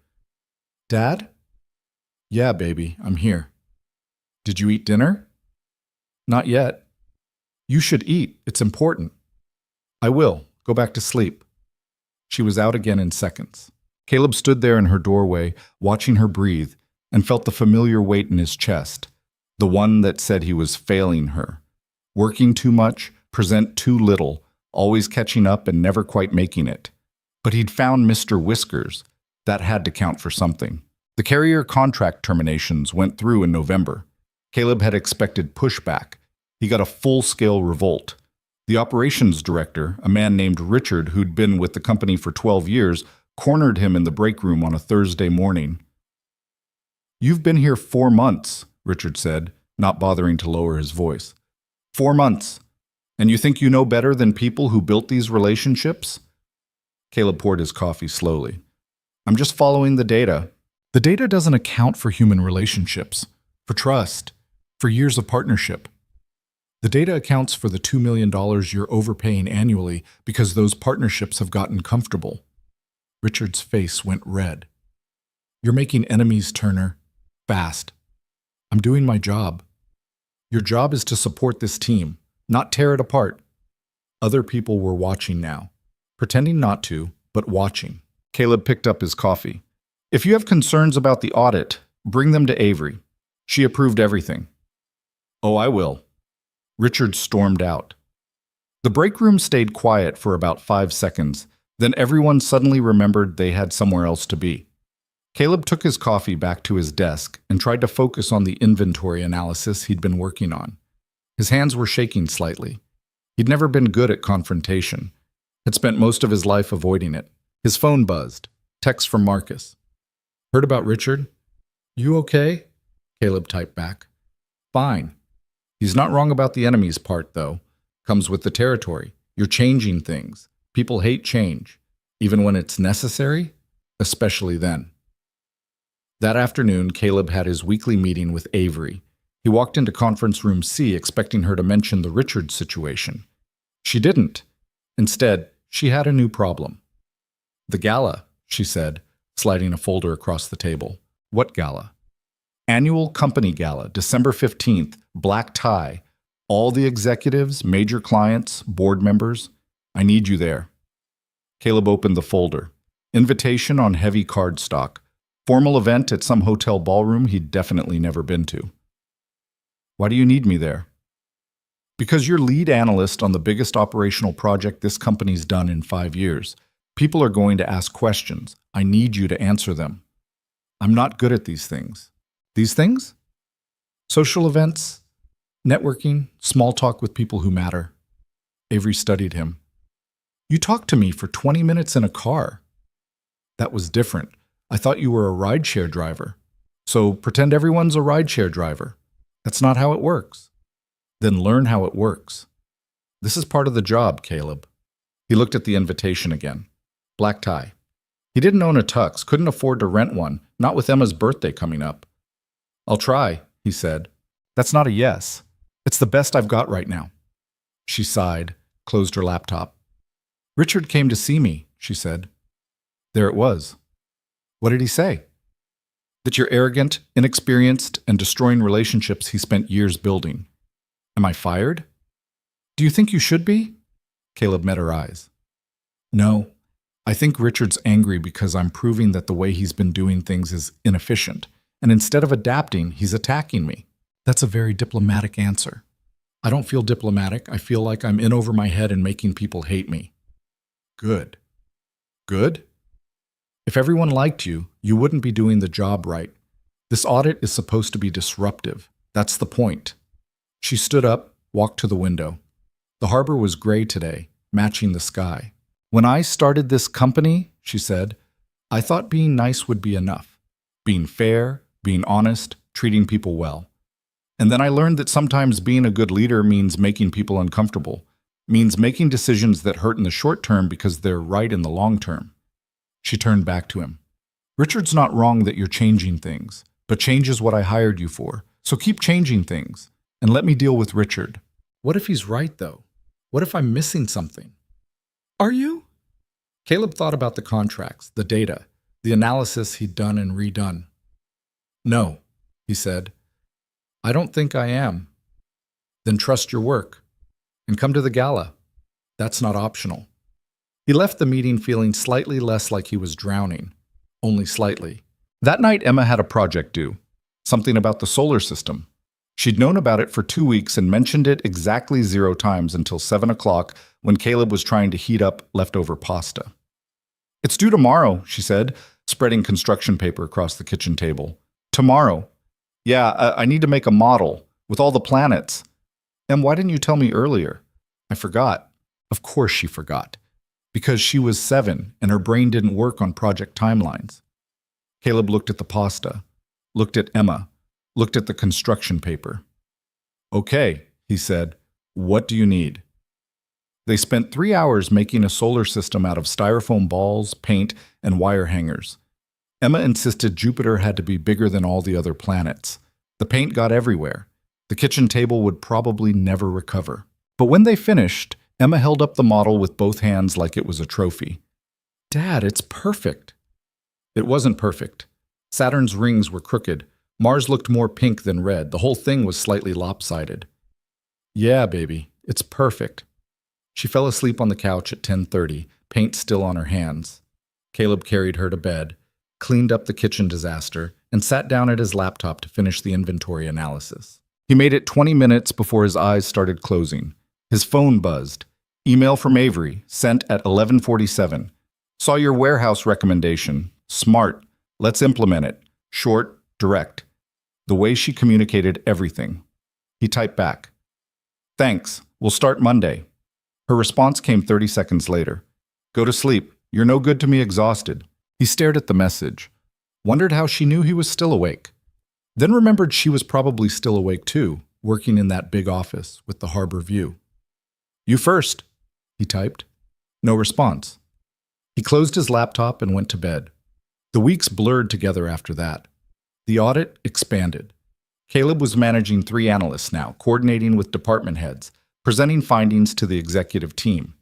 "Dad?" "Yeah, baby, I'm here." "Did you eat dinner?" "Not yet." "You should eat. It's important." "I will. Go back to sleep." She was out again in seconds. Caleb stood there in her doorway, watching her breathe, and felt the familiar weight in his chest, the one that said he was failing her. Working too much, present too little, always catching up and never quite making it. But he'd found Mr. Whiskers. That had to count for something. The carrier contract terminations went through in November. Caleb had expected pushback. He got a full-scale revolt. The operations director, a man named Richard who'd been with the company for 12 years, cornered him in the break room on a Thursday morning. "You've been here 4 months," Richard said, not bothering to lower his voice. 4 months. And you think you know better than people who built these relationships? Caleb poured his coffee slowly. "I'm just following the data. The data doesn't account for human relationships, for trust, for years of partnership. The data accounts for the $2 million you're overpaying annually because those partnerships have gotten comfortable. Richard's face went red. You're making enemies, Turner. Fast. I'm doing my job. Your job is to support this team, not tear it apart. Other people were watching now. Pretending not to, but watching. Caleb picked up his coffee. If you have concerns about the audit, bring them to Avery. She approved everything. Oh, I will. Richard stormed out. The break room stayed quiet for about 5 seconds. Then everyone suddenly remembered they had somewhere else to be. Caleb took his coffee back to his desk and tried to focus on the inventory analysis he'd been working on. His hands were shaking slightly. He'd never been good at confrontation. Had spent most of his life avoiding it. His phone buzzed. Text from Marcus. Heard about Richard? You okay? Caleb typed back. Fine. He's not wrong about the enemies part, though. Comes with the territory. You're changing things. People hate change. Even when it's necessary, especially then. That afternoon, Caleb had his weekly meeting with Avery. He walked into conference room C expecting her to mention the Richard situation. She didn't. Instead, she had a new problem. The gala, she said, sliding a folder across the table. What gala? Annual company gala, December 15th, black tie. All the executives, major clients, board members. I need you there. Caleb opened the folder. Invitation on heavy cardstock. Formal event at some hotel ballroom he'd definitely never been to. Why do you need me there? Because you're lead analyst on the biggest operational project this company's done in 5 years. People are going to ask questions. I need you to answer them. I'm not good at these things. These things? Social events, networking, small talk with people who matter. Avery studied him. You talked to me for 20 minutes in a car. That was different. I thought you were a rideshare driver. So pretend everyone's a rideshare driver. That's not how it works. Then learn how it works. This is part of the job, Caleb. He looked at the invitation again. Black tie. He didn't own a tux, couldn't afford to rent one, not with Emma's birthday coming up. I'll try, he said. That's not a yes. It's the best I've got right now. She sighed, closed her laptop. Richard came to see me, she said. There it was. What did he say? That you're arrogant, inexperienced, and destroying relationships he spent years building. Am I fired? Do you think you should be? Caleb met her eyes. No, I think Richard's angry because I'm proving that the way he's been doing things is inefficient, and instead of adapting, he's attacking me. That's a very diplomatic answer. I don't feel diplomatic. I feel like I'm in over my head and making people hate me. Good. Good? If everyone liked you, you wouldn't be doing the job right. This audit is supposed to be disruptive. That's the point. She stood up, walked to the window. The harbor was gray today, matching the sky. When I started this company, she said, I thought being nice would be enough. Being fair, being honest, treating people well. And then I learned that sometimes being a good leader means making people uncomfortable, means making decisions that hurt in the short term because they're right in the long term. She turned back to him. Richard's not wrong that you're changing things, but change is what I hired you for. So keep changing things, and let me deal with Richard. What if he's right, though? What if I'm missing something? Are you? Caleb thought about the contracts, the data, the analysis he'd done and redone. No, he said. I don't think I am. Then trust your work, and come to the gala. That's not optional. He left the meeting feeling slightly less like he was drowning, only slightly. That night, Emma had a project due, something about the solar system. She'd known about it for 2 weeks and mentioned it exactly 0 times until 7 o'clock when Caleb was trying to heat up leftover pasta. It's due tomorrow, she said, spreading construction paper across the kitchen table. Tomorrow. Yeah, I need to make a model with all the planets. Em, why didn't you tell me earlier? I forgot. Of course she forgot. Because she was 7 and her brain didn't work on project timelines. Caleb looked at the pasta, looked at Emma, looked at the construction paper. Okay, he said, what do you need? They spent 3 hours making a solar system out of styrofoam balls, paint, and wire hangers. Emma insisted Jupiter had to be bigger than all the other planets. The paint got everywhere. The kitchen table would probably never recover. But when they finished, Emma held up the model with both hands like it was a trophy. "Dad, it's perfect." It wasn't perfect. Saturn's rings were crooked. Mars looked more pink than red. The whole thing was slightly lopsided. "Yeah, baby, it's perfect." She fell asleep on the couch at 10:30, paint still on her hands. Caleb carried her to bed, cleaned up the kitchen disaster, and sat down at his laptop to finish the inventory analysis. He made it 20 minutes before his eyes started closing. His phone buzzed. Email from Avery, sent at 11:47. "Saw your warehouse recommendation. Smart. Let's implement it. Short, direct." The way she communicated everything. He typed back, "Thanks. We'll start Monday." Her response came 30 seconds later. "Go to sleep. You're no good to me, exhausted." He stared at the message, wondered how she knew he was still awake. Then remembered she was probably still awake too, working in that big office with the harbor view. "You first," he typed. No response. He closed his laptop and went to bed. The weeks blurred together after that. The audit expanded. Caleb was managing 3 analysts now, coordinating with department heads, presenting findings to the executive team.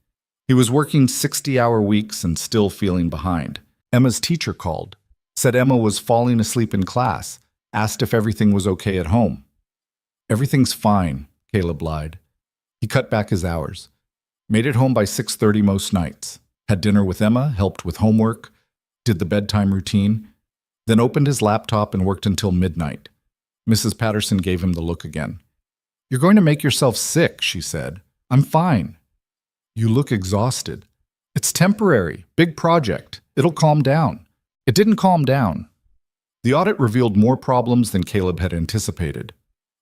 He was working 60-hour weeks and still feeling behind. Emma's teacher called, said Emma was falling asleep in class, asked if everything was okay at home. "Everything's fine," Caleb lied. He cut back his hours. Made it home by 6:30 most nights. Had dinner with Emma, helped with homework, did the bedtime routine, then opened his laptop and worked until midnight. Mrs. Patterson gave him the look again. "You're going to make yourself sick," she said. "I'm fine." "You look exhausted." "It's temporary. Big project. It'll calm down." It didn't calm down. The audit revealed more problems than Caleb had anticipated.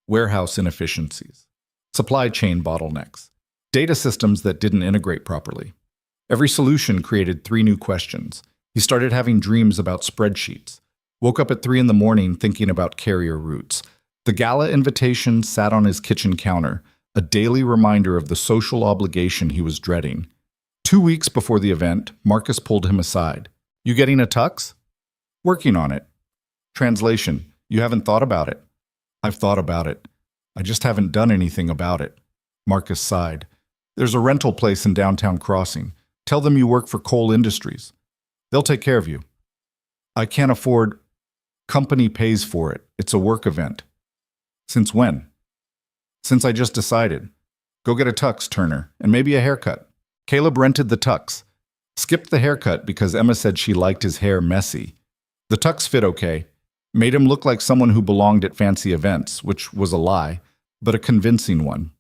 Warehouse inefficiencies, supply chain bottlenecks, data systems that didn't integrate properly. Every solution created 3 new questions. He started having dreams about spreadsheets. Woke up at 3 in the morning thinking about carrier routes. The gala invitation sat on his kitchen counter, a daily reminder of the social obligation he was dreading. 2 weeks before the event, Marcus pulled him aside. "You getting a tux?" "Working on it." Translation: "You haven't thought about it." "I've thought about it. I just haven't done anything about it." Marcus sighed. "There's a rental place in downtown Crossing. Tell them you work for Cole Industries. They'll take care of you." "I can't afford." "Company pays for it. It's a work event." "Since when?" "Since I just decided. Go get a tux, Turner, and maybe a haircut." Caleb rented the tux. Skipped the haircut because Emma said she liked his hair messy. The tux fit okay. Made him look like someone who belonged at fancy events, which was a lie, but a convincing one.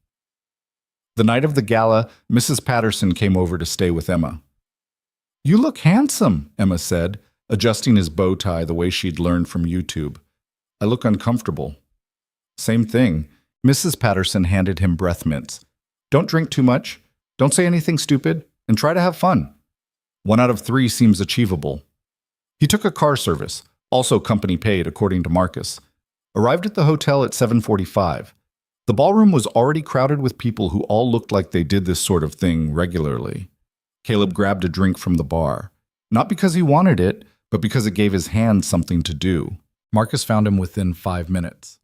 The night of the gala, Mrs. Patterson came over to stay with Emma. "You look handsome," Emma said, adjusting his bow tie the way she'd learned from YouTube. "I look uncomfortable." "Same thing." Mrs. Patterson handed him breath mints. "Don't drink too much, don't say anything stupid, and try to have fun." 1 out of 3 seems achievable. He took a car service, also company paid according to Marcus. Arrived at the hotel at 7:45. The ballroom was already crowded with people who all looked like they did this sort of thing regularly. Caleb grabbed a drink from the bar. Not because he wanted it, but because it gave his hand something to do. Marcus found him within 5 minutes.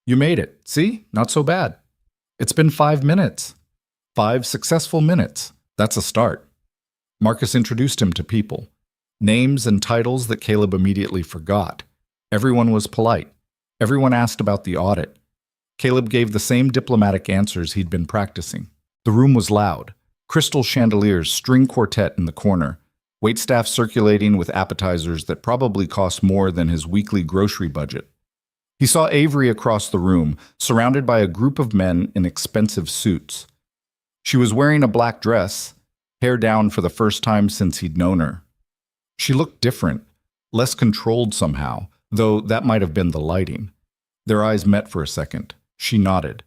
"You made it. See? Not so bad." "It's been 5 minutes." 5 successful minutes. That's a start. Marcus introduced him to people. Names and titles that Caleb immediately forgot. Everyone was polite. Everyone asked about the audit. Caleb gave the same diplomatic answers he'd been practicing. The room was loud. Crystal chandeliers, string quartet in the corner. Waitstaff circulating with appetizers that probably cost more than his weekly grocery budget. He saw Avery across the room, surrounded by a group of men in expensive suits. She was wearing a black dress, hair down for the first time since he'd known her. She looked different, less controlled somehow, though that might have been the lighting. Their eyes met for a second. She nodded.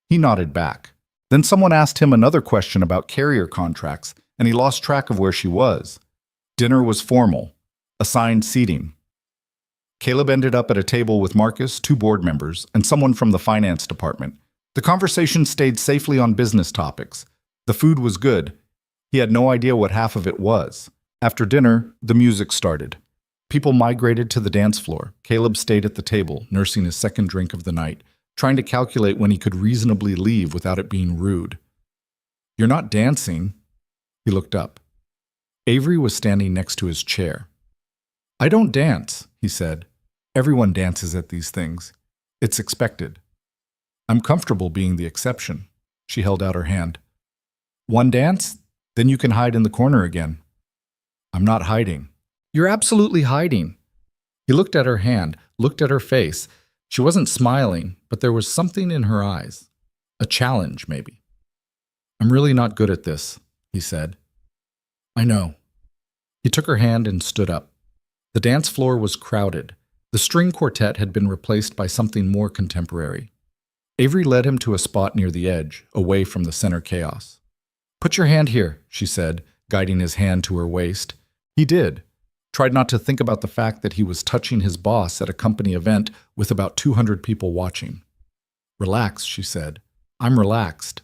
He nodded back. Then someone asked him another question about carrier contracts, and he lost track of where she was. Dinner was formal, assigned seating. Caleb ended up at a table with Marcus, 2 board members, and someone from the finance department. The conversation stayed safely on business topics. The food was good. He had no idea what half of it was. After dinner, the music started. People migrated to the dance floor. Caleb stayed at the table, nursing his second drink of the night, trying to calculate when he could reasonably leave without it being rude. "You're not dancing." He looked up. Avery was standing next to his chair. "I don't dance," he said. "Everyone dances at these things. It's expected." "I'm comfortable being the exception." She held out her hand. "One dance? Then you can hide in the corner again." "I'm not hiding." "You're absolutely hiding." He looked at her hand, looked at her face. She wasn't smiling, but there was something in her eyes. A challenge, maybe. "I'm really not good at this," he said. "I know." He took her hand and stood up. The dance floor was crowded. The string quartet had been replaced by something more contemporary. Avery led him to a spot near the edge, away from the center chaos. "Put your hand here," she said, guiding his hand to her waist. He did. Tried not to think about the fact that he was touching his boss at a company event with about 200 people watching. "Relax," she said. "I'm relaxed."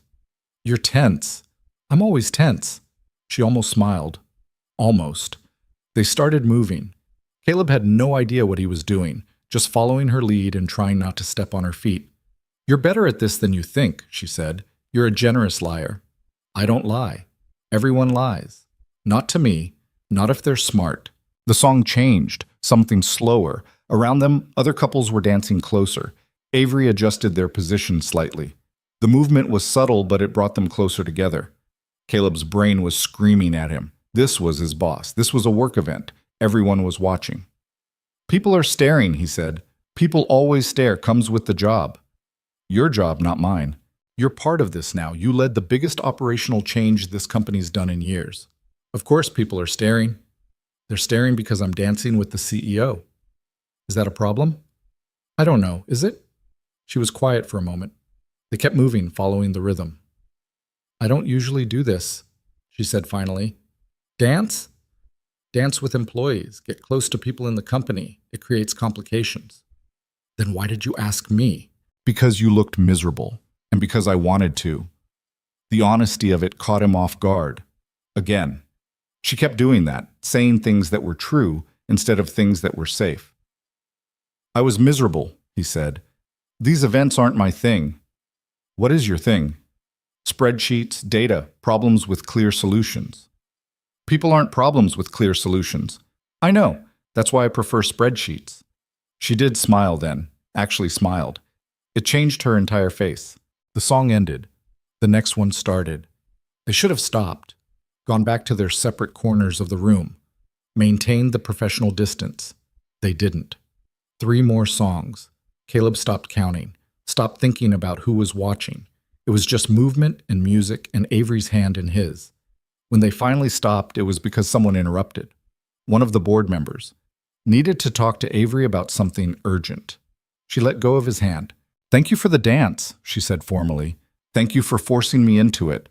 "You're tense." "I'm always tense." She almost smiled. Almost. They started moving. Caleb had no idea what he was doing, just following her lead and trying not to step on her feet. "You're better at this than you think," she said. "You're a generous liar." "I don't lie. Everyone lies. Not to me. Not if they're smart." The song changed, something slower. Around them, other couples were dancing closer. Avery adjusted their position slightly. The movement was subtle, but it brought them closer together. Caleb's brain was screaming at him. This was his boss. This was a work event. Everyone was watching. "People are staring," he said. "People always stare. Comes with the job." "Your job, not mine. You're part of this now. You led the biggest operational change this company's done in years. Of course people are staring. They're staring because I'm dancing with the CEO. Is that a problem?" "I don't know. Is it?" She was quiet for a moment. They kept moving, following the rhythm. "I don't usually do this," she said finally. "Dance?" "Dance with employees. Get close to people in the company. It creates complications." "Then why did you ask me?" "Because you looked miserable, and because I wanted to." The honesty of it caught him off guard. Again. She kept doing that, saying things that were true instead of things that were safe. "I was miserable," he said. "These events aren't my thing." "What is your thing?" "Spreadsheets, data, problems with clear solutions." "People aren't problems with clear solutions." "I know. That's why I prefer spreadsheets." She did smile then, actually smiled. It changed her entire face. The song ended. The next one started. They should have stopped, gone back to their separate corners of the room, maintained the professional distance. They didn't. 3 more songs. Caleb stopped counting, stopped thinking about who was watching. It was just movement and music and Avery's hand in his. When they finally stopped, it was because someone interrupted. One of the board members needed to talk to Avery about something urgent. She let go of his hand. "Thank you for the dance," she said formally. "Thank you for forcing me into it."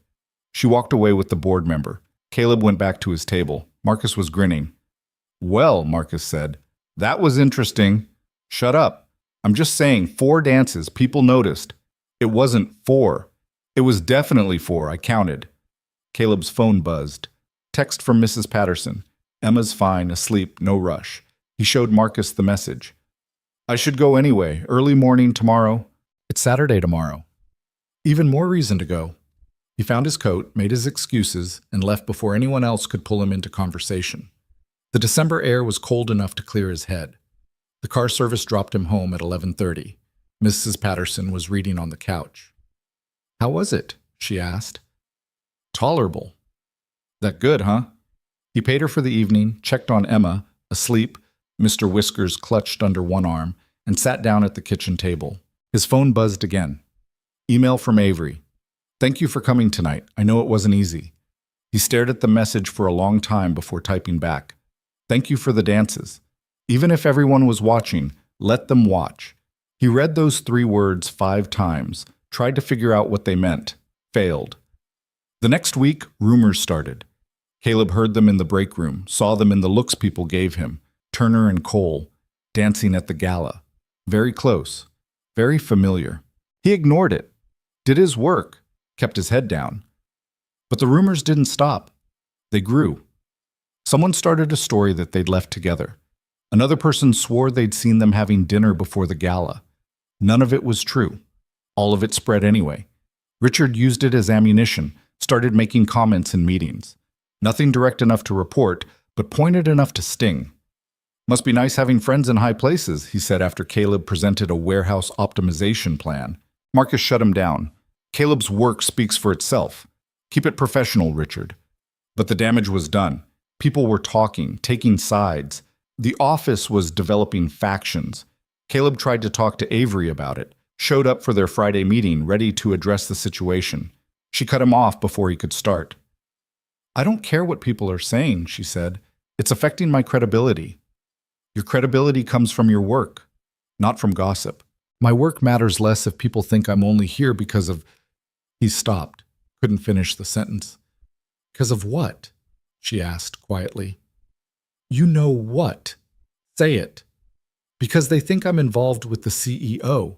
She walked away with the board member. Caleb went back to his table. Marcus was grinning. "Well," Marcus said, "that was interesting." "Shut up. I'm just saying 4 dances. People noticed. It wasn't 4. It was definitely 4. I counted." Caleb's phone buzzed. Text from Mrs. Patterson. "Emma's fine, asleep, no rush." He showed Marcus the message. "I should go anyway. Early morning tomorrow." "It's Saturday tomorrow." Even more reason to go. He found his coat, made his excuses, and left before anyone else could pull him into conversation. The December air was cold enough to clear his head. The car service dropped him home at 11:30. Mrs. Patterson was reading on the couch. "How was it?" she asked. "Tolerable." "That good, huh?" He paid her for the evening, checked on Emma, asleep, Mr. Whiskers clutched under one arm, and sat down at the kitchen table. His phone buzzed again. Email from Avery. "Thank you for coming tonight. I know it wasn't easy." He stared at the message for a long time before typing back. "Thank you for the dances. Even if everyone was watching, let them watch." He read those 3 words 5 times, tried to figure out what they meant, failed. The next week, rumors started. Caleb heard them in the break room, saw them in the looks people gave him, Turner and Cole, dancing at the gala. Very close, very familiar. He ignored it, did his work, kept his head down. But the rumors didn't stop. They grew. Someone started a story that they'd left together. Another person swore they'd seen them having dinner before the gala. None of it was true. All of it spread anyway. Richard used it as ammunition, started making comments in meetings. Nothing direct enough to report, but pointed enough to sting. Must be nice having friends in high places, he said after Caleb presented a warehouse optimization plan. Marcus shut him down. Caleb's work speaks for itself. Keep it professional, Richard. But the damage was done. People were talking, taking sides. The office was developing factions. Caleb tried to talk to Avery about it, showed up for their Friday meeting, ready to address the situation. She cut him off before he could start. I don't care what people are saying, she said. It's affecting my credibility. Your credibility comes from your work, not from gossip. My work matters less if people think I'm only here because of... He stopped, couldn't finish the sentence. Because of what? She asked quietly. You know what? Say it. Because they think I'm involved with the CEO.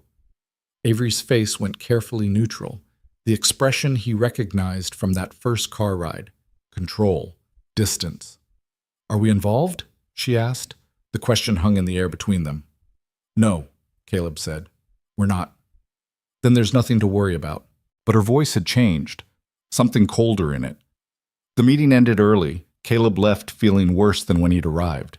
Avery's face went carefully neutral, the expression he recognized from that first car ride. Control. Distance. Are we involved? She asked. The question hung in the air between them. No, Caleb said. We're not. Then there's nothing to worry about. But her voice had changed, something colder in it. The meeting ended early. Caleb left feeling worse than when he'd arrived.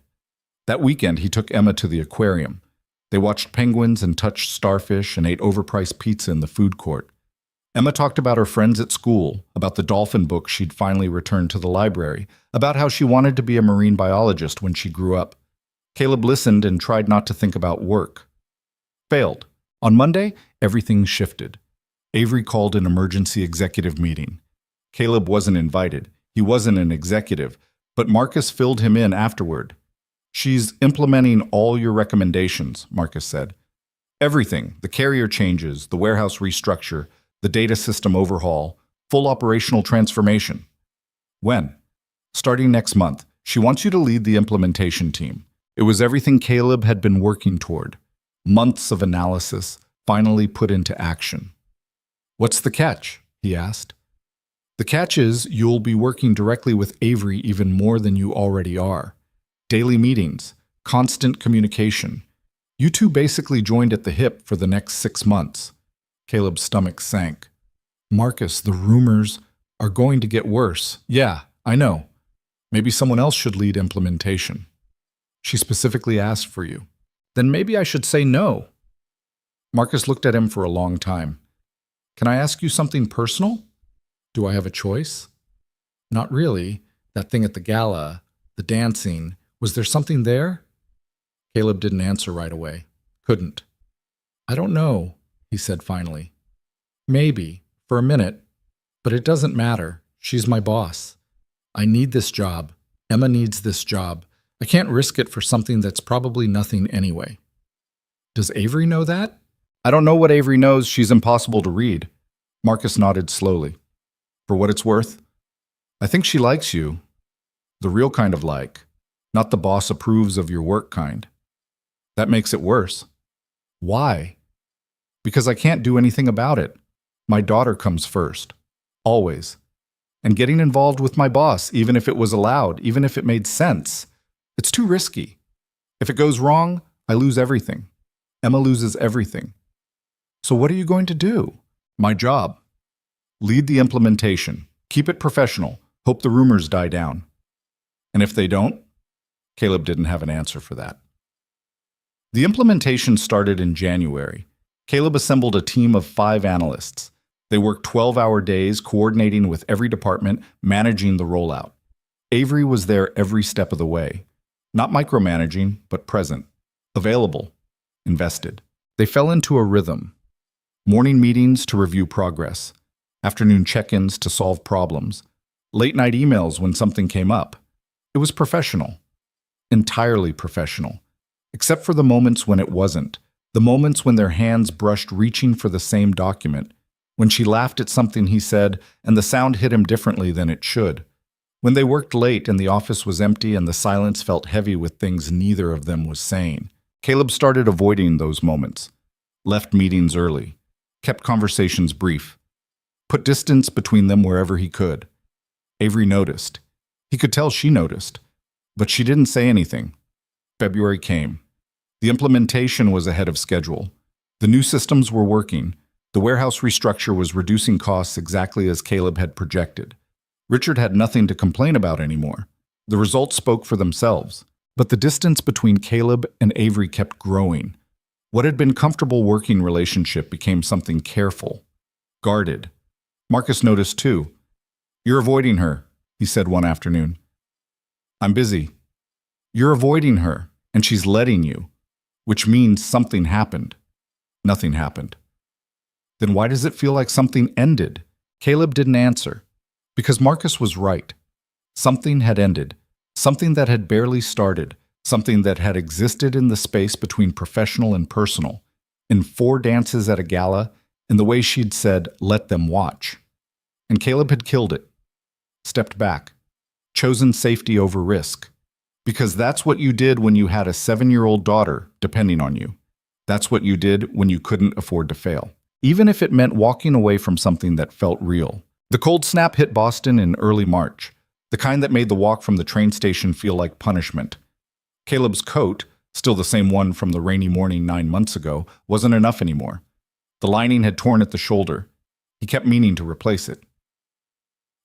That weekend, he took Emma to the aquarium. They watched penguins and touched starfish and ate overpriced pizza in the food court. Emma talked about her friends at school, about the dolphin book she'd finally returned to the library, about how she wanted to be a marine biologist when she grew up. Caleb listened and tried not to think about work. Failed. On Monday, everything shifted. Avery called an emergency executive meeting. Caleb wasn't invited. He wasn't an executive, but Marcus filled him in afterward. She's implementing all your recommendations, Marcus said. Everything, the carrier changes, the warehouse restructure, the data system overhaul, full operational transformation. When? Starting next month. She wants you to lead the implementation team. It was everything Caleb had been working toward. Months of analysis, finally put into action. What's the catch? He asked. The catch is you'll be working directly with Avery even more than you already are. Daily meetings, constant communication. You two basically joined at the hip for the next 6 months. Caleb's stomach sank. Marcus, the rumors are going to get worse. Yeah, I know. Maybe someone else should lead implementation. She specifically asked for you. Then maybe I should say no. Marcus looked at him for a long time. Can I ask you something personal? Do I have a choice? Not really. That thing at the gala, the dancing, was there something there? Caleb didn't answer right away. Couldn't. I don't know, he said finally. Maybe, for a minute. But it doesn't matter. She's my boss. I need this job. Emma needs this job. I can't risk it for something that's probably nothing anyway. Does Avery know that? I don't know what Avery knows. She's impossible to read. Marcus nodded slowly. For what it's worth, I think she likes you. The real kind of like, not the boss approves of your work kind. That makes it worse. Why? Because I can't do anything about it. My daughter comes first. Always. And getting involved with my boss, even if it was allowed, even if it made sense, it's too risky. If it goes wrong, I lose everything. Emma loses everything. So what are you going to do? My job. Lead the implementation. Keep it professional. Hope the rumors die down. And if they don't? Caleb didn't have an answer for that. The implementation started in January. Caleb assembled a team of 5 analysts. They worked 12-hour days, coordinating with every department, managing the rollout. Avery was there every step of the way. Not micromanaging, but present. Available. Invested. They fell into a rhythm. Morning meetings to review progress. Afternoon check-ins to solve problems. Late-night emails when something came up. It was professional. Entirely professional. Except for the moments when it wasn't. The moments when their hands brushed reaching for the same document. When she laughed at something he said, and the sound hit him differently than it should. When they worked late and the office was empty and the silence felt heavy with things neither of them was saying. Caleb started avoiding those moments. Left meetings early. Kept conversations brief. Put distance between them wherever he could. Avery noticed. He could tell she noticed. But she didn't say anything. February came. The implementation was ahead of schedule. The new systems were working. The warehouse restructure was reducing costs exactly as Caleb had projected. Richard had nothing to complain about anymore. The results spoke for themselves. But the distance between Caleb and Avery kept growing. What had been a comfortable working relationship became something careful, guarded. Marcus noticed too. "You're avoiding her," he said one afternoon. "I'm busy." "You're avoiding her, and she's letting you, which means something happened." Nothing happened. "Then why does it feel like something ended?" Caleb didn't answer. Because Marcus was right. Something had ended. Something that had barely started. Something that had existed in the space between professional and personal. In 4 dances at a gala, in the way she'd said, "Let them watch." And Caleb had killed it. Stepped back. Chosen safety over risk. Because that's what you did when you had a 7-year-old daughter depending on you. That's what you did when you couldn't afford to fail. Even if it meant walking away from something that felt real. The cold snap hit Boston in early March. The kind that made the walk from the train station feel like punishment. Caleb's coat, still the same one from the rainy morning 9 months ago, wasn't enough anymore. The lining had torn at the shoulder. He kept meaning to replace it.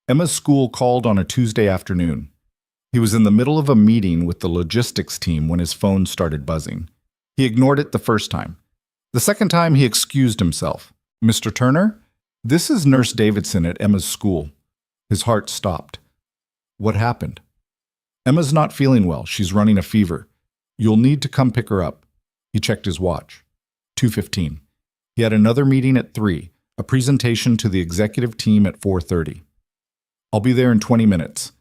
Emma's school called on a Tuesday afternoon. He was in the middle of a meeting with the logistics team when his phone started buzzing. He ignored it the first time. The second time, he excused himself. "Mr. Turner? This is Nurse Davidson at Emma's school." His heart stopped. "What happened?" "Emma's not feeling well. She's running a fever. You'll need to come pick her up." He checked his watch. 2:15. He had another meeting at 3, a presentation to the executive team at 4:30. "I'll be there in 20 minutes.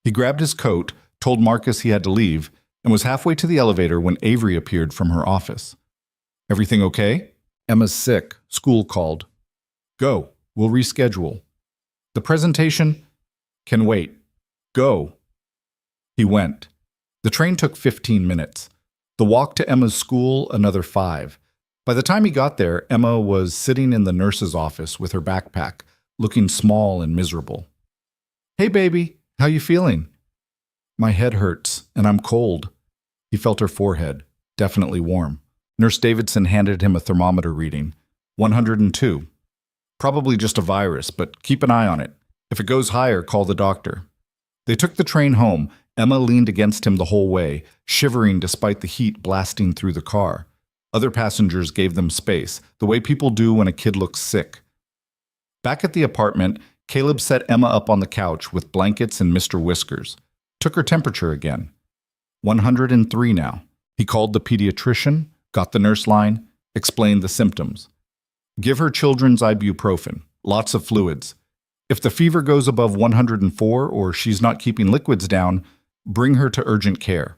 He grabbed his coat, told Marcus he had to leave, and was halfway to the elevator when Avery appeared from her office. "Everything okay?" "Emma's sick. School called." "Go. We'll reschedule." "The presentation can wait. Go." He went. The train took 15 minutes. The walk to Emma's school, another 5. By the time he got there, Emma was sitting in the nurse's office with her backpack, looking small and miserable. "Hey, baby, how you feeling?" "My head hurts, and I'm cold." He felt her forehead, definitely warm. Nurse Davidson handed him a thermometer reading, 102. "Probably just a virus, but keep an eye on it. If it goes higher, call the doctor." They took the train home. Emma leaned against him the whole way, shivering despite the heat blasting through the car. Other passengers gave them space, the way people do when a kid looks sick. Back at the apartment, Caleb set Emma up on the couch with blankets and Mr. Whiskers. Took her temperature again. 103 now. He called the pediatrician, got the nurse line, explained the symptoms. "Give her children's ibuprofen, lots of fluids. If the fever goes above 104 or she's not keeping liquids down, bring her to urgent care."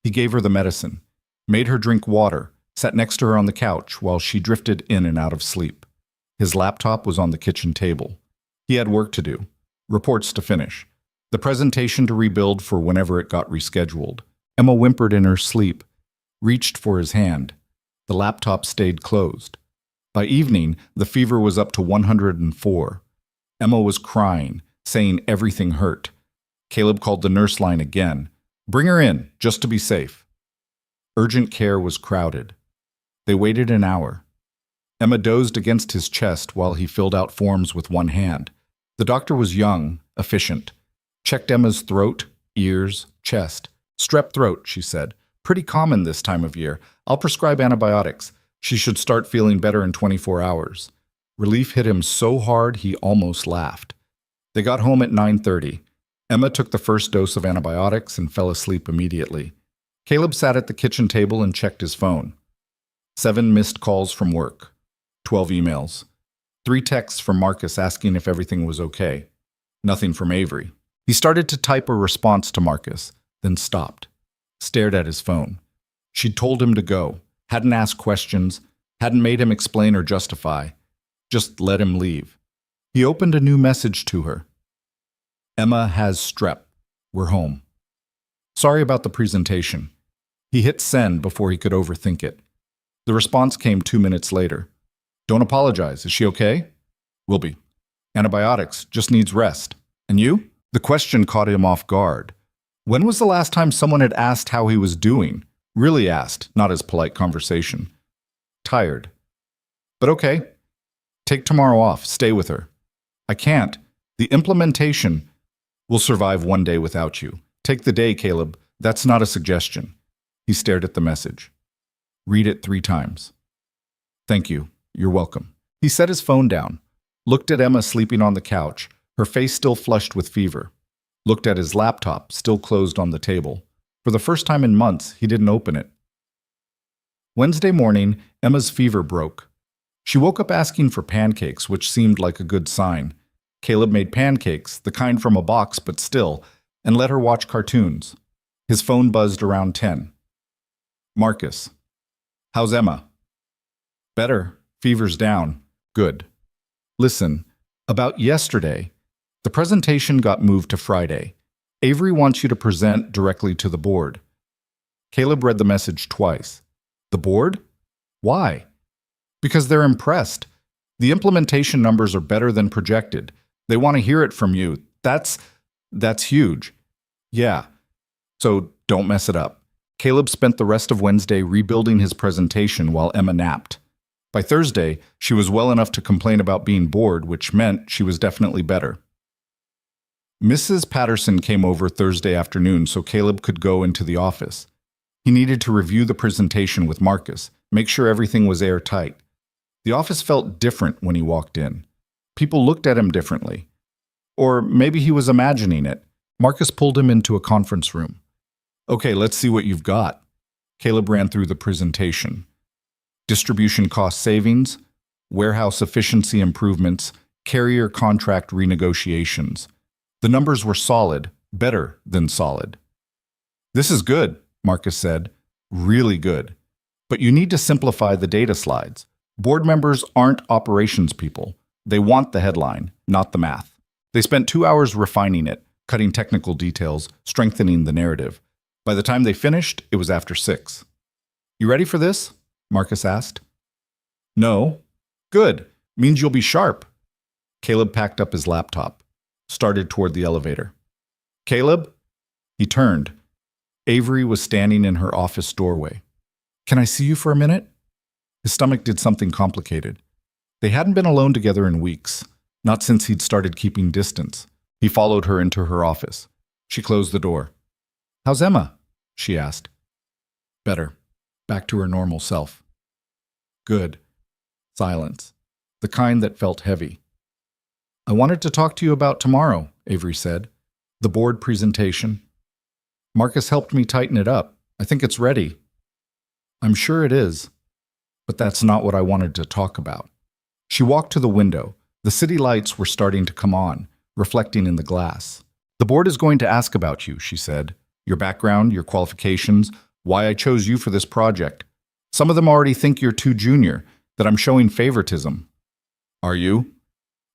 He gave her the medicine, made her drink water, sat next to her on the couch while she drifted in and out of sleep. His laptop was on the kitchen table. He had work to do, reports to finish, the presentation to rebuild for whenever it got rescheduled. Emma whimpered in her sleep, reached for his hand. The laptop stayed closed. By evening, the fever was up to 104. Emma was crying, saying everything hurt. Caleb called the nurse line again. "Bring her in, just to be safe." Urgent care was crowded. They waited an hour. Emma dozed against his chest while he filled out forms with one hand. The doctor was young, efficient. Checked Emma's throat, ears, chest. "Strep throat," she said. "Pretty common this time of year. I'll prescribe antibiotics. She should start feeling better in 24 hours. Relief hit him so hard he almost laughed. They got home at 9:30. Emma took the first dose of antibiotics and fell asleep immediately. Caleb sat at the kitchen table and checked his phone. 7 missed calls from work. 12 emails. 3 texts from Marcus asking if everything was okay. Nothing from Avery. He started to type a response to Marcus, then stopped. Stared at his phone. She'd told him to go, hadn't asked questions, hadn't made him explain or justify. Just let him leave. He opened a new message to her. "Emma has strep. We're home." Sorry about the presentation. He hit send before he could overthink it. The response came 2 minutes later. "Don't apologize. Is she okay?" "Will be. Antibiotics. Just needs rest. And you?" The question caught him off guard. When was the last time someone had asked how he was doing? Really asked, not as polite conversation. Tired. But okay. Take tomorrow off. Stay with her. I can't. The implementation will survive one day without you. Take the day, Caleb. That's not a suggestion. He stared at the message. Read it 3 times. Thank you. You're welcome. He set his phone down, looked at Emma sleeping on the couch, her face still flushed with fever. Looked at his laptop, still closed on the table. For the first time in months, he didn't open it. Wednesday morning, Emma's fever broke. She woke up asking for pancakes, which seemed like a good sign. Caleb made pancakes, the kind from a box but still, and let her watch cartoons. His phone buzzed around 10. Marcus. How's Emma? Better. Fever's down. Good. Listen, about yesterday, the presentation got moved to Friday. Avery wants you to present directly to the board. Caleb read the message twice. The board? Why? Because they're impressed. The implementation numbers are better than projected. They want to hear it from you. That's huge. Yeah. So don't mess it up. Caleb spent the rest of Wednesday rebuilding his presentation while Emma napped. By Thursday, she was well enough to complain about being bored, which meant she was definitely better. Mrs. Patterson came over Thursday afternoon so Caleb could go into the office. He needed to review the presentation with Marcus, make sure everything was airtight. The office felt different when he walked in. People looked at him differently. Or maybe he was imagining it. Marcus pulled him into a conference room. Okay, let's see what you've got. Caleb ran through the presentation. Distribution cost savings, warehouse efficiency improvements, carrier contract renegotiations. The numbers were solid, better than solid. This is good, Marcus said. Really good. But you need to simplify the data slides. Board members aren't operations people. They want the headline, not the math. They spent 2 hours refining it, cutting technical details, strengthening the narrative. By the time they finished, it was after 6. You ready for this? Marcus asked. No. Good. Means you'll be sharp. Caleb packed up his laptop, started toward the elevator. Caleb? He turned. Avery was standing in her office doorway. Can I see you for a minute? His stomach did something complicated. They hadn't been alone together in weeks, not since he'd started keeping distance. He followed her into her office. She closed the door. How's Emma? She asked. Better. Back to her normal self. Good. Silence. The kind that felt heavy. I wanted to talk to you about tomorrow, Avery said. The board presentation. Marcus helped me tighten it up. I think it's ready. I'm sure it is. But that's not what I wanted to talk about. She walked to the window. The city lights were starting to come on, reflecting in the glass. The board is going to ask about you, she said. Your background, your qualifications, why I chose you for this project. Some of them already think you're too junior, that I'm showing favoritism. Are you?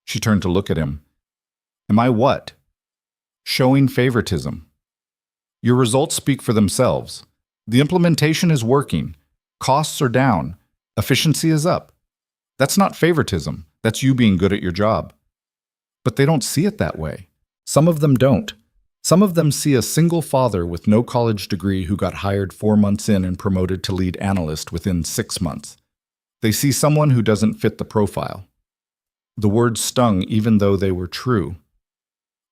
She turned to look at him. Am I what? Showing favoritism. Your results speak for themselves. The implementation is working. Costs are down. Efficiency is up. That's not favoritism. That's you being good at your job. But they don't see it that way. Some of them don't. Some of them see a single father with no college degree who got hired 4 months in and promoted to lead analyst within 6 months. They see someone who doesn't fit the profile. The words stung even though they were true.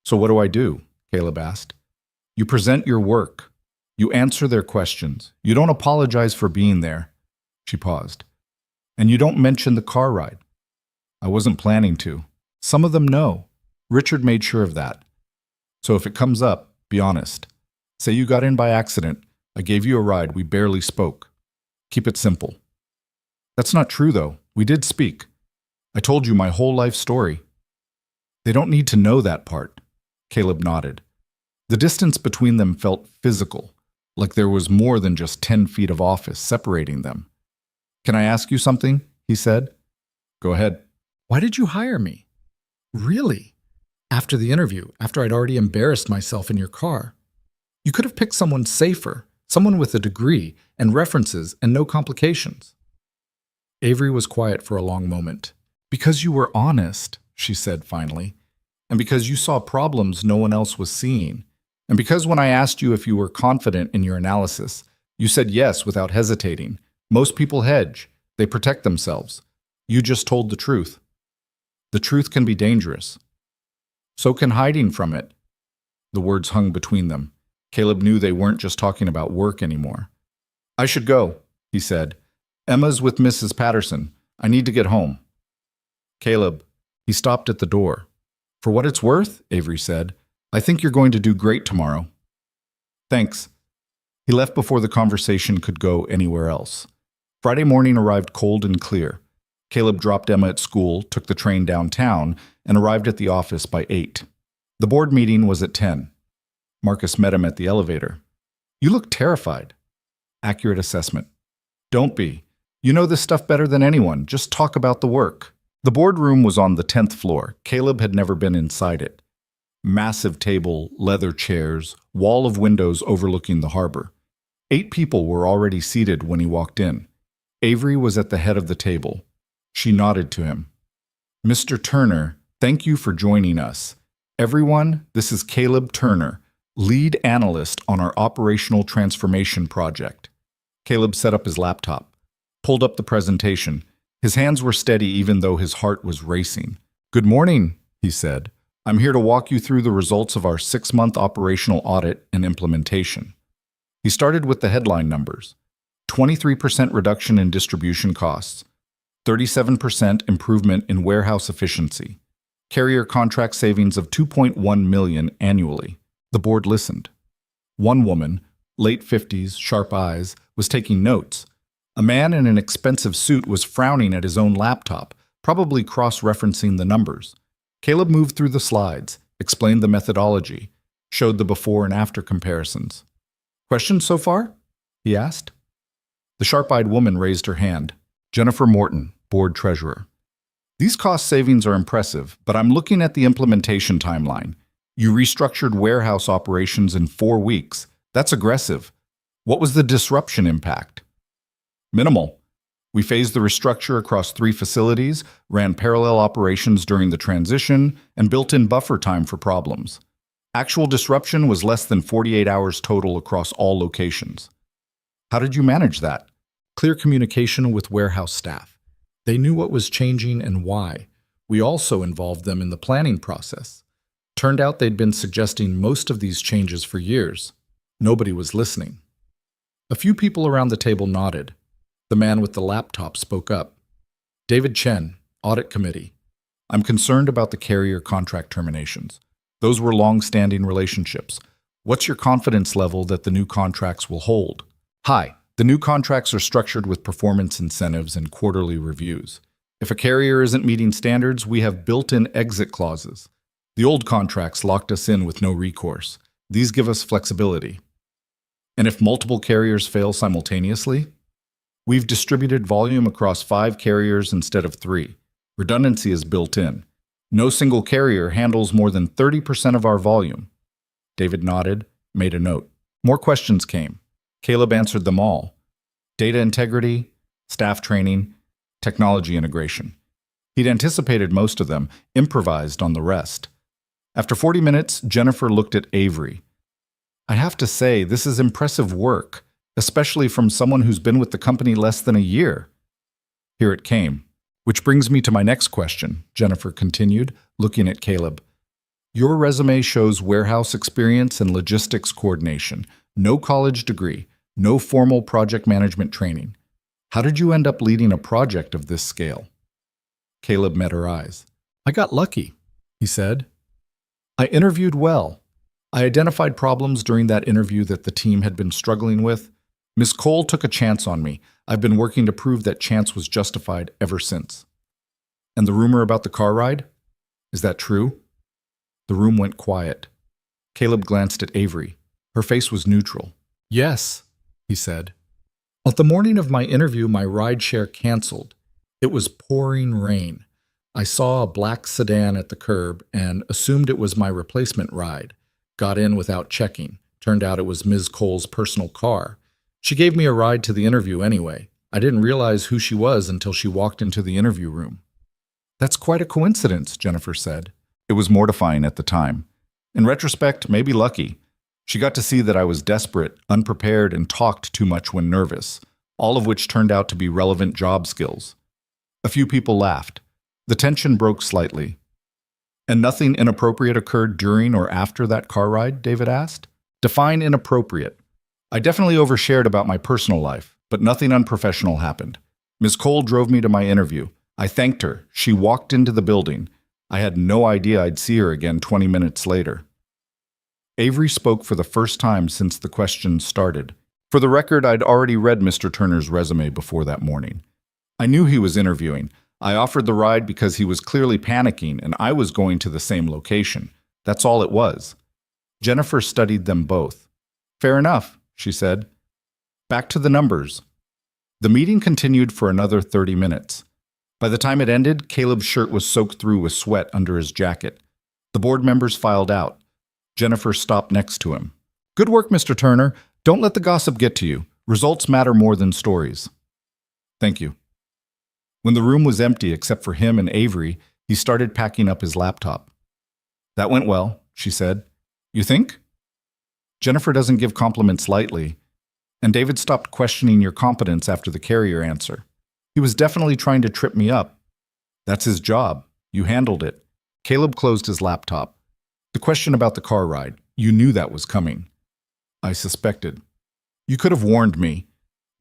So what do I do? Caleb asked. You present your work. You answer their questions. You don't apologize for being there. She paused. And you don't mention the car ride. I wasn't planning to. Some of them know. Richard made sure of that. So if it comes up, be honest. Say you got in by accident. I gave you a ride. We barely spoke. Keep it simple. That's not true, though. We did speak. I told you my whole life story. They don't need to know that part. Caleb nodded. The distance between them felt physical, like there was more than just 10 feet of office separating them. Can I ask you something? He said. Go ahead. Why did you hire me? Really? After the interview, after I'd already embarrassed myself in your car. You could have picked someone safer, someone with a degree and references and no complications. Avery was quiet for a long moment. Because you were honest, she said finally, and because you saw problems no one else was seeing. And because when I asked you if you were confident in your analysis, you said yes without hesitating. Most people hedge. They protect themselves. You just told the truth. The truth can be dangerous. So can hiding from it. The words hung between them. Caleb knew they weren't just talking about work anymore. I should go, he said. Emma's with Mrs. Patterson. I need to get home. Caleb, he stopped at the door. For what it's worth, Avery said, I think you're going to do great tomorrow. Thanks. He left before the conversation could go anywhere else. Friday morning arrived cold and clear. Caleb dropped Emma at school, took the train downtown, and arrived at the office by 8. The board meeting was at 10. Marcus met him at the elevator. You look terrified. Accurate assessment. Don't be. You know this stuff better than anyone. Just talk about the work. The boardroom was on the 10th floor. Caleb had never been inside it. Massive table, leather chairs, wall of windows overlooking the harbor. 8 people were already seated when he walked in. Avery was at the head of the table. She nodded to him. Mr. Turner, thank you for joining us. Everyone, this is Caleb Turner, lead analyst on our operational transformation project. Caleb set up his laptop, pulled up the presentation. His hands were steady even though his heart was racing. Good morning, he said. I'm here to walk you through the results of our 6-month operational audit and implementation. He started with the headline numbers. 23% reduction in distribution costs, 37% improvement in warehouse efficiency, carrier contract savings of $2.1 million annually. The board listened. One woman, late 50s, sharp eyes, was taking notes. A man in an expensive suit was frowning at his own laptop, probably cross-referencing the numbers. Caleb moved through the slides, explained the methodology, showed the before and after comparisons. Questions so far? He asked. The sharp-eyed woman raised her hand. Jennifer Morton, board treasurer. These cost savings are impressive, but I'm looking at the implementation timeline. You restructured warehouse operations in 4 weeks. That's aggressive. What was the disruption impact? Minimal. We phased the restructure across 3 facilities, ran parallel operations during the transition, and built in buffer time for problems. Actual disruption was less than 48 hours total across all locations. How did you manage that? Clear communication with warehouse staff. They knew what was changing and why. We also involved them in the planning process. Turned out they'd been suggesting most of these changes for years. Nobody was listening. A few people around the table nodded. The man with the laptop spoke up. David Chen, Audit Committee. I'm concerned about the carrier contract terminations. Those were long-standing relationships. What's your confidence level that the new contracts will hold? High. The new contracts are structured with performance incentives and quarterly reviews. If a carrier isn't meeting standards, we have built-in exit clauses. The old contracts locked us in with no recourse. These give us flexibility. And if multiple carriers fail simultaneously? We've distributed volume across 5 carriers instead of 3. Redundancy is built in. No single carrier handles more than 30% of our volume. David nodded, made a note. More questions came. Caleb answered them all. Data integrity, staff training, technology integration. He'd anticipated most of them, improvised on the rest. After 40 minutes, Jennifer looked at Avery. I have to say, this is impressive work, especially from someone who's been with the company less than a year. Here it came. Which brings me to my next question, Jennifer continued, looking at Caleb. Your resume shows warehouse experience and logistics coordination, no college degree, no formal project management training. How did you end up leading a project of this scale? Caleb met her eyes. I got lucky, he said. I interviewed well. I identified problems during that interview that the team had been struggling with. Ms. Cole took a chance on me. I've been working to prove that chance was justified ever since. And the rumor about the car ride? Is that true? The room went quiet. Caleb glanced at Avery. Her face was neutral. Yes, he said. On the morning of my interview, my rideshare canceled. It was pouring rain. I saw a black sedan at the curb and assumed it was my replacement ride. Got in without checking. Turned out it was Ms. Cole's personal car. She gave me a ride to the interview anyway. I didn't realize who she was until she walked into the interview room. That's quite a coincidence, Jennifer said. It was mortifying at the time. In retrospect, maybe lucky. She got to see that I was desperate, unprepared, and talked too much when nervous, all of which turned out to be relevant job skills. A few people laughed. The tension broke slightly. And nothing inappropriate occurred during or after that car ride? David asked. Define inappropriate. I definitely overshared about my personal life, but nothing unprofessional happened. Ms. Cole drove me to my interview. I thanked her. She walked into the building. I had no idea I'd see her again 20 minutes later. Avery spoke for the first time since the questions started. For the record, I'd already read Mr. Turner's resume before that morning. I knew he was interviewing. I offered the ride because he was clearly panicking and I was going to the same location. That's all it was. Jennifer studied them both. Fair enough, she said. Back to the numbers. The meeting continued for another 30 minutes. By the time it ended, Caleb's shirt was soaked through with sweat under his jacket. The board members filed out. Jennifer stopped next to him. Good work, Mr. Turner. Don't let the gossip get to you. Results matter more than stories. Thank you. When the room was empty except for him and Avery, he started packing up his laptop. That went well, she said. You think? Jennifer doesn't give compliments lightly, and David stopped questioning your competence after the carrier answer. He was definitely trying to trip me up. That's his job. You handled it. Caleb closed his laptop. The question about the car ride, you knew that was coming. I suspected. You could have warned me.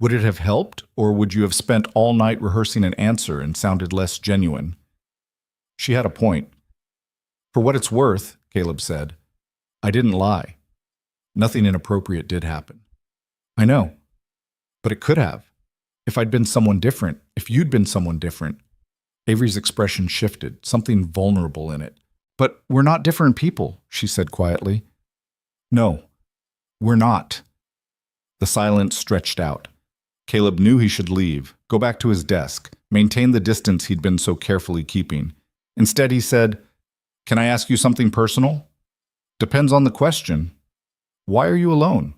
Would it have helped, or would you have spent all night rehearsing an answer and sounded less genuine? She had a point. For what it's worth, Caleb said, I didn't lie. Nothing inappropriate did happen. I know. But it could have. If I'd been someone different, if you'd been someone different. Avery's expression shifted, something vulnerable in it. But we're not different people, she said quietly. No, we're not. The silence stretched out. Caleb knew he should leave, go back to his desk, maintain the distance he'd been so carefully keeping. Instead, he said, Can I ask you something personal? Depends on the question. Why are you alone?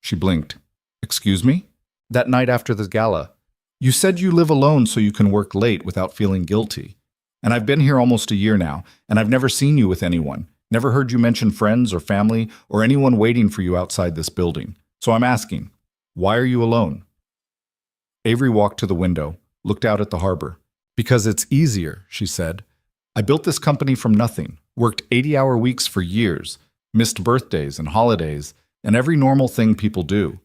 She blinked. Excuse me? That night after the gala. You said you live alone so you can work late without feeling guilty. And I've been here almost a year now, and I've never seen you with anyone. Never heard you mention friends or family or anyone waiting for you outside this building. So I'm asking, why are you alone? Avery walked to the window, looked out at the harbor. Because it's easier, she said. I built this company from nothing, worked 80-hour weeks for years, missed birthdays and holidays, and every normal thing people do.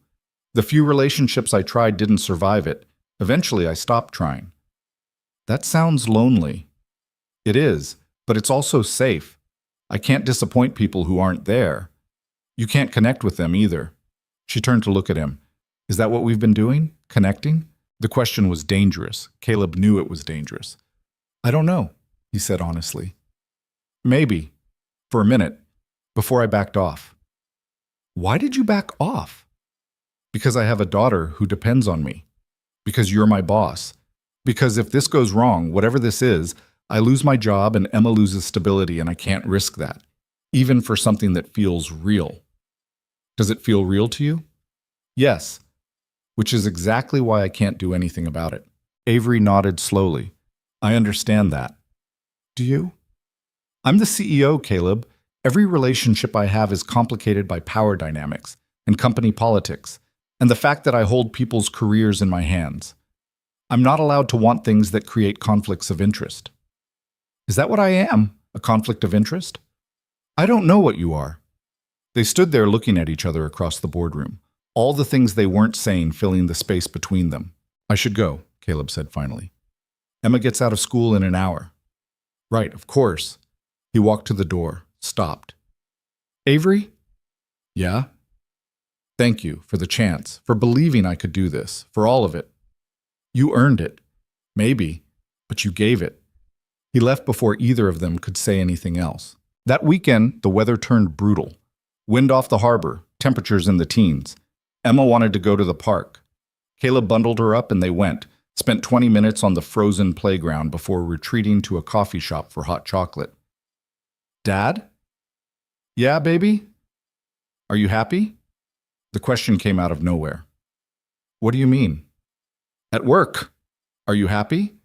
The few relationships I tried didn't survive it. Eventually, I stopped trying. That sounds lonely. It is, but it's also safe. I can't disappoint people who aren't there. You can't connect with them either. She turned to look at him. Is that what we've been doing? Connecting? The question was dangerous. Caleb knew it was dangerous. I don't know, he said honestly. Maybe. For a minute. Before I backed off. Why did you back off? Because I have a daughter who depends on me. Because you're my boss. Because if this goes wrong, whatever this is, I lose my job and Emma loses stability and I can't risk that. Even for something that feels real. Does it feel real to you? Yes. Which is exactly why I can't do anything about it. Avery nodded slowly. I understand that. Do you? I'm the CEO, Caleb. Every relationship I have is complicated by power dynamics and company politics, and the fact that I hold people's careers in my hands. I'm not allowed to want things that create conflicts of interest. Is that what I am? A conflict of interest? I don't know what you are. They stood there looking at each other across the boardroom, all the things they weren't saying filling the space between them. I should go, Caleb said finally. Emma gets out of school in an hour. Right, of course. He walked to the door, stopped. Avery? Yeah? Thank you for the chance, for believing I could do this, for all of it. You earned it. Maybe, but you gave it. He left before either of them could say anything else. That weekend, the weather turned brutal. Wind off the harbor, temperatures in the teens. Emma wanted to go to the park. Caleb bundled her up and they went, spent 20 minutes on the frozen playground before retreating to a coffee shop for hot chocolate. Dad? Yeah, baby? Are you happy? The question came out of nowhere. What do you mean? At work. Are you happy?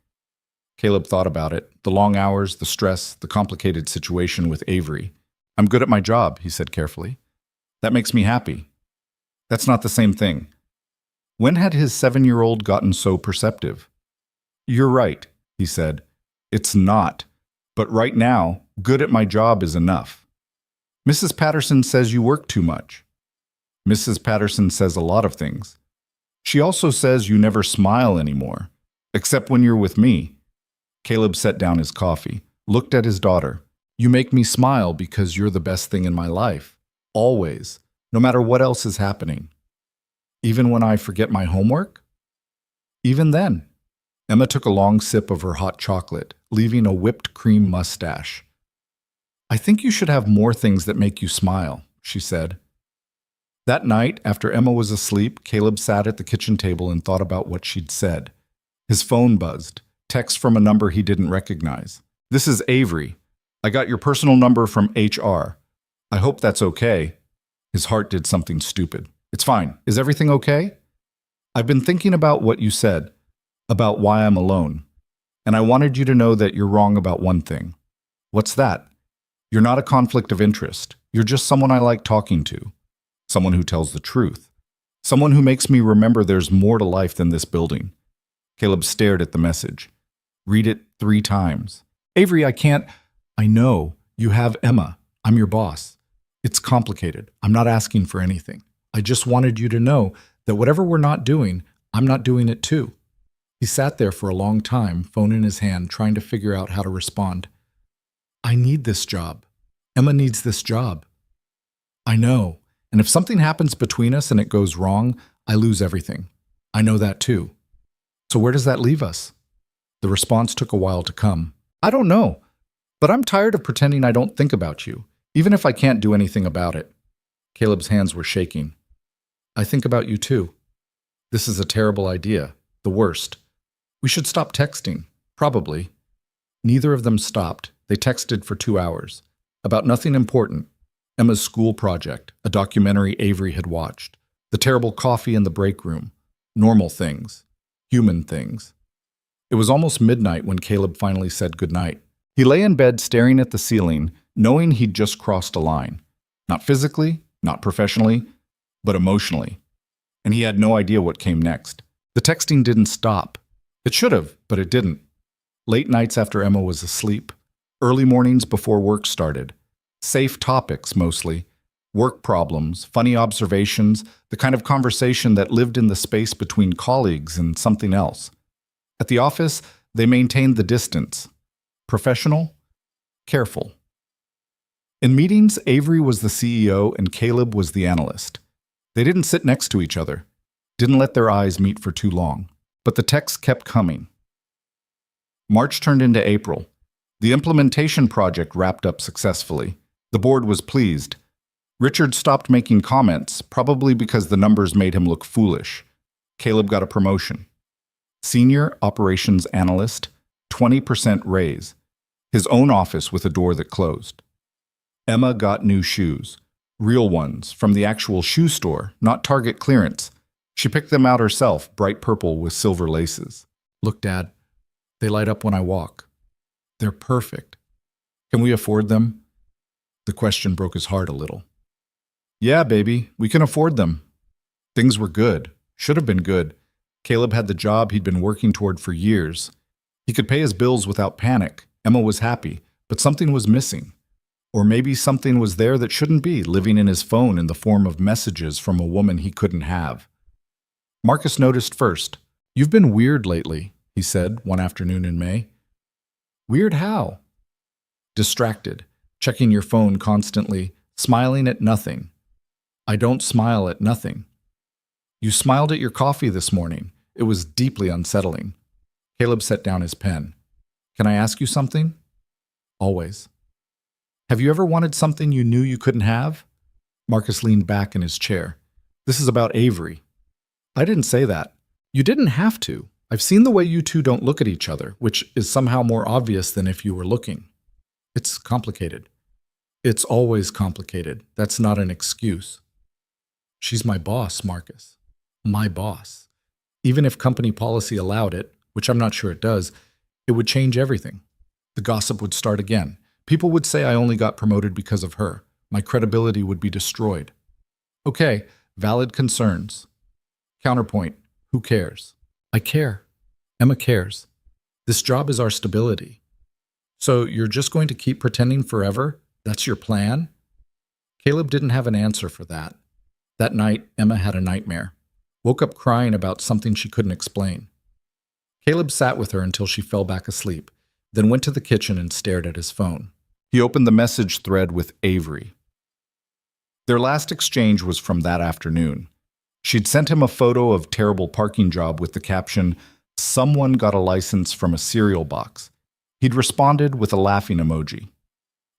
Caleb thought about it, the long hours, the stress, the complicated situation with Avery. I'm good at my job, he said carefully. That makes me happy. That's not the same thing. When had his 7-year-old gotten so perceptive? You're right, he said. It's not. But right now, good at my job is enough. Mrs. Patterson says you work too much. Mrs. Patterson says a lot of things. She also says you never smile anymore, except when you're with me. Caleb set down his coffee, looked at his daughter. You make me smile because you're the best thing in my life. Always. No matter what else is happening. Even when I forget my homework? Even then. Emma took a long sip of her hot chocolate, leaving a whipped cream mustache. I think you should have more things that make you smile, she said. That night, after Emma was asleep, Caleb sat at the kitchen table and thought about what she'd said. His phone buzzed, text from a number he didn't recognize. This is Avery. I got your personal number from HR. I hope that's okay. His heart did something stupid. It's fine. Is everything okay? I've been thinking about what you said, about why I'm alone. And I wanted you to know that you're wrong about one thing. What's that? You're not a conflict of interest. You're just someone I like talking to. Someone who tells the truth. Someone who makes me remember there's more to life than this building. Caleb stared at the message. Read it 3 times. Avery, I can't. I know. You have Emma. I'm your boss. It's complicated. I'm not asking for anything. I just wanted you to know that whatever we're not doing, I'm not doing it too. He sat there for a long time, phone in his hand, trying to figure out how to respond. I need this job. Emma needs this job. I know. And if something happens between us and it goes wrong, I lose everything. I know that too. So where does that leave us? The response took a while to come. I don't know. But I'm tired of pretending I don't think about you, even if I can't do anything about it. Caleb's hands were shaking. I think about you too. This is a terrible idea. The worst. We should stop texting. Probably. Neither of them stopped. They texted for 2 hours. About nothing important. Emma's school project, a documentary Avery had watched. The terrible coffee in the break room. Normal things. Human things. It was almost midnight when Caleb finally said goodnight. He lay in bed staring at the ceiling, knowing he'd just crossed a line. Not physically, not professionally, but emotionally. And he had no idea what came next. The texting didn't stop. It should have, but it didn't. Late nights after Emma was asleep. Early mornings before work started. Safe topics, mostly. Work problems, funny observations, the kind of conversation that lived in the space between colleagues and something else. At the office, they maintained the distance. Professional, careful. In meetings, Avery was the CEO and Caleb was the analyst. They didn't sit next to each other, didn't let their eyes meet for too long. But the texts kept coming. March turned into April. The implementation project wrapped up successfully. The board was pleased. Richard stopped making comments, probably because the numbers made him look foolish. Caleb got a promotion. Senior Operations Analyst, 20% raise. His own office with a door that closed. Emma got new shoes. Real ones, from the actual shoe store, not Target clearance. She picked them out herself, bright purple with silver laces. Look, Dad, they light up when I walk. They're perfect. Can we afford them? The question broke his heart a little. Yeah, baby, we can afford them. Things were good. Should have been good. Caleb had the job he'd been working toward for years. He could pay his bills without panic. Emma was happy, but something was missing. Or maybe something was there that shouldn't be, living in his phone in the form of messages from a woman he couldn't have. Marcus noticed first. You've been weird lately, he said one afternoon in May. Weird how? Distracted, checking your phone constantly, smiling at nothing. I don't smile at nothing. You smiled at your coffee this morning. It was deeply unsettling. Caleb set down his pen. Can I ask you something? Always. Have you ever wanted something you knew you couldn't have? Marcus leaned back in his chair. This is about Avery. I didn't say that. You didn't have to. I've seen the way you two don't look at each other, which is somehow more obvious than if you were looking. It's complicated. It's always complicated. That's not an excuse. She's my boss, Marcus. My boss. Even if company policy allowed it, which I'm not sure it does, it would change everything. The gossip would start again. People would say I only got promoted because of her. My credibility would be destroyed. Okay, valid concerns. Counterpoint, who cares? I care. Emma cares. This job is our stability. So you're just going to keep pretending forever? That's your plan? Caleb didn't have an answer for that. That night, Emma had a nightmare. Woke up crying about something she couldn't explain. Caleb sat with her until she fell back asleep, then went to the kitchen and stared at his phone. He opened the message thread with Avery. Their last exchange was from that afternoon. She'd sent him a photo of terrible parking job with the caption, "Someone got a license from a cereal box." He'd responded with a laughing emoji.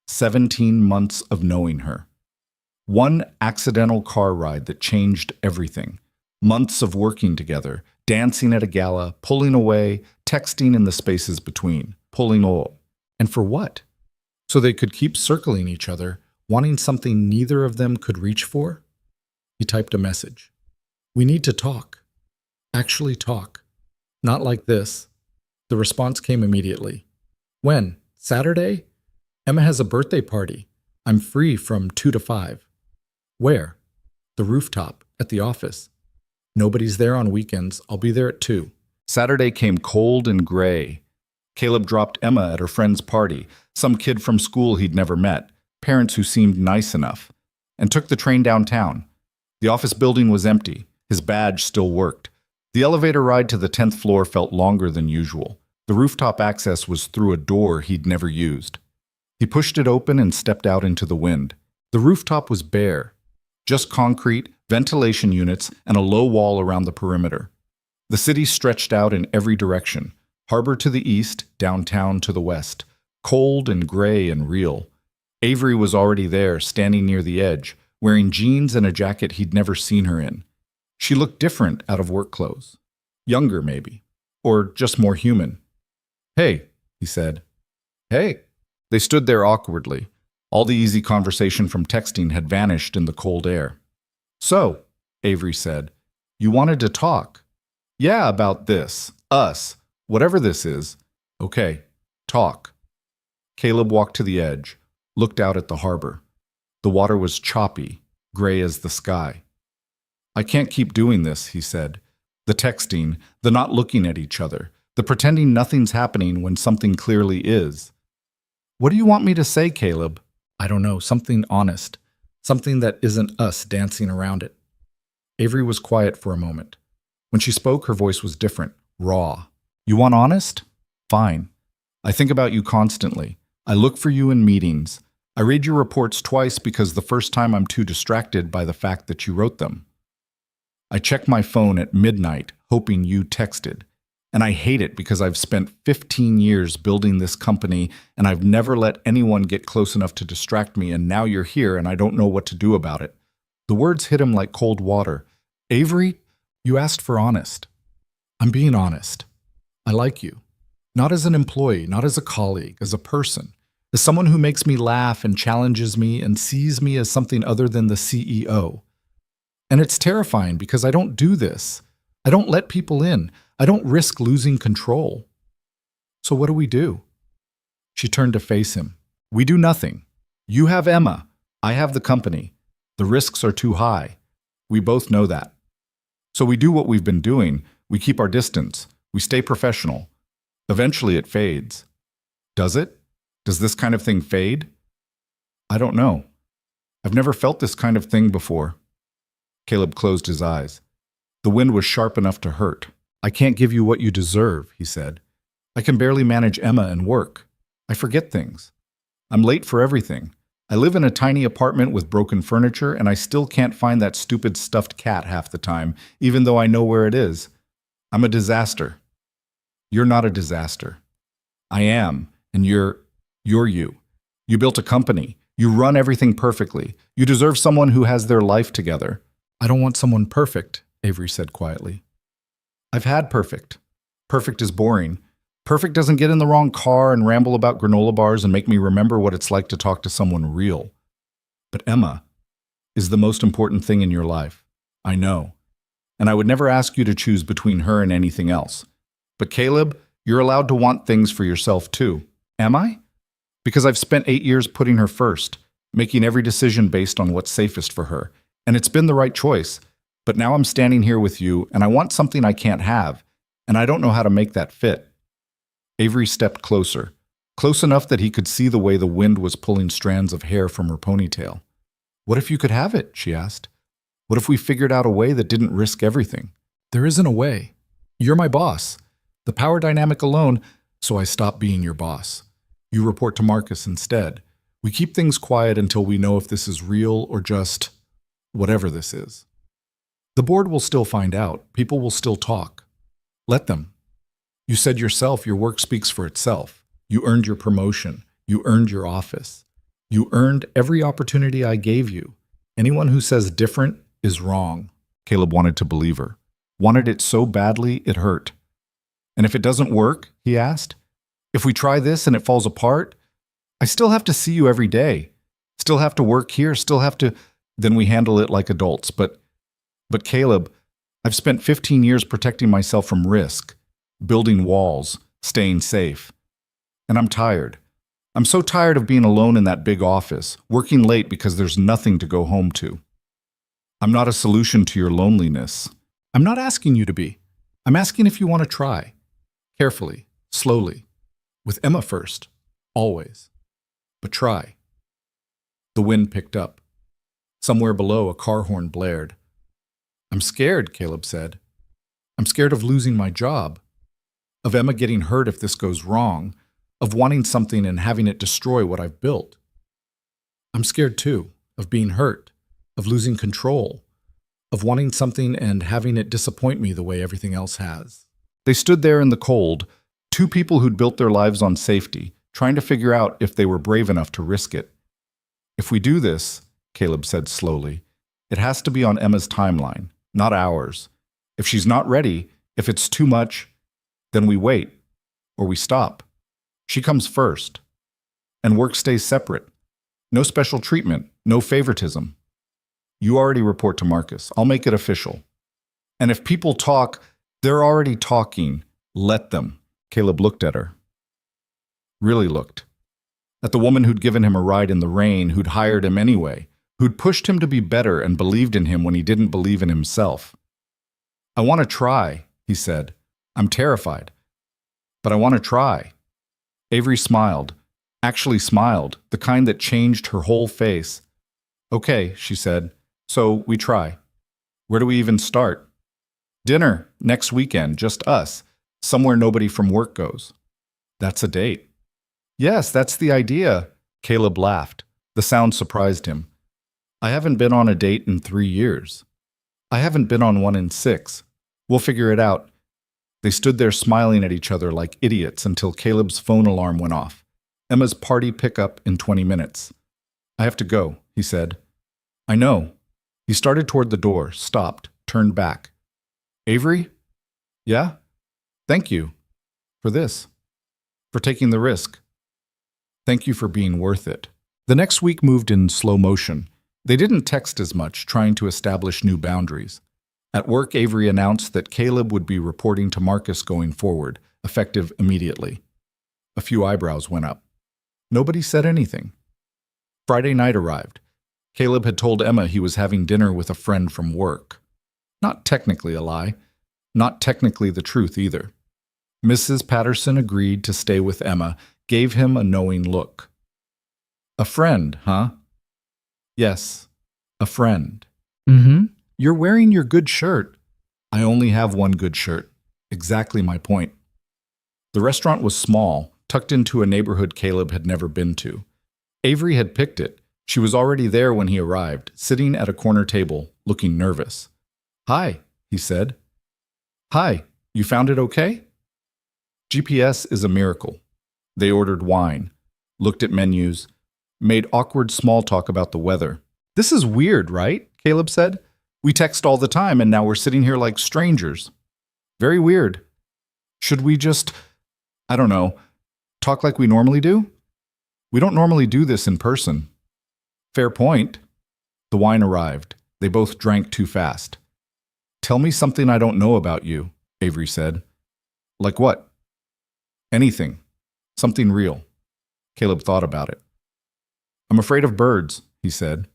17 months of knowing her. One accidental car ride that changed everything. Months of working together, dancing at a gala, pulling away, texting in the spaces between, pulling all. And for what? So they could keep circling each other, wanting something neither of them could reach for? He typed a message. We need to talk. Actually talk. Not like this. The response came immediately. When? Saturday? Emma has a birthday party. I'm free from 2 to 5. Where? The rooftop, at the office. Nobody's there on weekends. I'll be there at 2. Saturday came cold and gray. Caleb dropped Emma at her friend's party, some kid from school he'd never met, parents who seemed nice enough, and took the train downtown. The office building was empty. His badge still worked. The elevator ride to the 10th floor felt longer than usual. The rooftop access was through a door he'd never used. He pushed it open and stepped out into the wind. The rooftop was bare. Just concrete, ventilation units, and a low wall around the perimeter. The city stretched out in every direction. Harbor to the east, downtown to the west. Cold and gray and real. Avery was already there, standing near the edge, wearing jeans and a jacket he'd never seen her in. She looked different out of work clothes. Younger, maybe. Or just more human. Hey, he said. Hey. They stood there awkwardly. All the easy conversation from texting had vanished in the cold air. So, Avery said, you wanted to talk. Yeah, about this. Us. Whatever this is. Okay, talk. Caleb walked to the edge, looked out at the harbor. The water was choppy, gray as the sky. I can't keep doing this, he said. The texting, the not looking at each other, the pretending nothing's happening when something clearly is. What do you want me to say, Caleb? I don't know, something honest. Something that isn't us dancing around it. Avery was quiet for a moment. When she spoke, her voice was different, raw. You want honest? Fine. I think about you constantly. I look for you in meetings. I read your reports twice because the first time I'm too distracted by the fact that you wrote them. I check my phone at midnight, hoping you texted. And I hate it because I've spent 15 years building this company and I've never let anyone get close enough to distract me, and now you're here and I don't know what to do about it. The words hit him like cold water. Avery, you asked for honest. I'm being honest. I like you. Not as an employee, not as a colleague, as a person. As someone who makes me laugh and challenges me and sees me as something other than the CEO. And it's terrifying because I don't do this. I don't let people in. I don't risk losing control. So what do we do? She turned to face him. We do nothing. You have Emma. I have the company. The risks are too high. We both know that. So we do what we've been doing. We keep our distance. We stay professional. Eventually it fades. Does it? Does this kind of thing fade? I don't know. I've never felt this kind of thing before. Caleb closed his eyes. The wind was sharp enough to hurt. I can't give you what you deserve, he said. I can barely manage Emma and work. I forget things. I'm late for everything. I live in a tiny apartment with broken furniture, and I still can't find that stupid stuffed cat half the time, even though I know where it is. I'm a disaster. You're not a disaster. I am, and you're you. You built a company. You run everything perfectly. You deserve someone who has their life together. I don't want someone perfect, Avery said quietly. I've had perfect. Perfect is boring. Perfect doesn't get in the wrong car and ramble about granola bars and make me remember what it's like to talk to someone real. But Emma is the most important thing in your life. I know. And I would never ask you to choose between her and anything else. But Caleb, you're allowed to want things for yourself too. Am I? Because I've spent 8 years putting her first, making every decision based on what's safest for her. And it's been the right choice. But now I'm standing here with you, and I want something I can't have, and I don't know how to make that fit. Avery stepped closer, close enough that he could see the way the wind was pulling strands of hair from her ponytail. What if you could have it? She asked. What if we figured out a way that didn't risk everything? There isn't a way. You're my boss. The power dynamic alone, so I stop being your boss. You report to Marcus instead. We keep things quiet until we know if this is real or just whatever this is. The board will still find out. People will still talk. Let them. You said yourself your work speaks for itself. You earned your promotion. You earned your office. You earned every opportunity I gave you. Anyone who says different is wrong. Caleb wanted to believe her. Wanted it so badly it hurt. And if it doesn't work, he asked, if we try this and it falls apart, I still have to see you every day. Still have to work here, still have to... Then we handle it like adults. But Caleb, I've spent 15 years protecting myself from risk, building walls, staying safe. And I'm tired. I'm so tired of being alone in that big office, working late because there's nothing to go home to. I'm not a solution to your loneliness. I'm not asking you to be. I'm asking if you want to try. Carefully, slowly. With Emma first. Always. But try. The wind picked up. Somewhere below, a car horn blared. I'm scared, Caleb said. I'm scared of losing my job. Of Emma getting hurt if this goes wrong. Of wanting something and having it destroy what I've built. I'm scared too. Of being hurt. Of losing control. Of wanting something and having it disappoint me the way everything else has. They stood there in the cold, two people who'd built their lives on safety, trying to figure out if they were brave enough to risk it. If we do this, Caleb said slowly, it has to be on Emma's timeline, not ours. If she's not ready, if it's too much, then we wait, or we stop. She comes first. And work stays separate. No special treatment, no favoritism. You already report to Marcus. I'll make it official. And if people talk, they're already talking. Let them. Caleb looked at her. Really looked. At the woman who'd given him a ride in the rain, who'd hired him anyway, who'd pushed him to be better and believed in him when he didn't believe in himself. I want to try, he said. I'm terrified. But I want to try. Avery smiled. Actually smiled, the kind that changed her whole face. Okay, she said. So we try. Where do we even start? Dinner, next weekend, just us. Somewhere nobody from work goes. That's a date. Yes, that's the idea. Caleb laughed. The sound surprised him. I haven't been on a date in 3 years. I haven't been on one in 6. We'll figure it out. They stood there smiling at each other like idiots until Caleb's phone alarm went off. Emma's party pickup in 20 minutes. I have to go, he said. I know. He started toward the door, stopped, turned back. Avery? Yeah? Thank you. For this. For taking the risk. Thank you for being worth it. The next week moved in slow motion. They didn't text as much, trying to establish new boundaries. At work, Avery announced that Caleb would be reporting to Marcus going forward, effective immediately. A few eyebrows went up. Nobody said anything. Friday night arrived. Caleb had told Emma he was having dinner with a friend from work. Not technically a lie. Not technically the truth either. Mrs. Patterson agreed to stay with Emma, gave him a knowing look. A friend, huh? Yes, a friend. Mm-hmm. You're wearing your good shirt. I only have one good shirt. Exactly my point. The restaurant was small, tucked into a neighborhood Caleb had never been to. Avery had picked it. She was already there when he arrived, sitting at a corner table, looking nervous. Hi, he said. Hi, you found it okay? GPS is a miracle. They ordered wine, looked at menus, made awkward small talk about the weather. This is weird, right? Caleb said. We text all the time and now we're sitting here like strangers. Very weird. Should we just, I don't know, talk like we normally do? We don't normally do this in person. Fair point. The wine arrived. They both drank too fast. Tell me something I don't know about you, Avery said. Like what? Anything. Something real. Caleb thought about it. I'm afraid of birds, he said.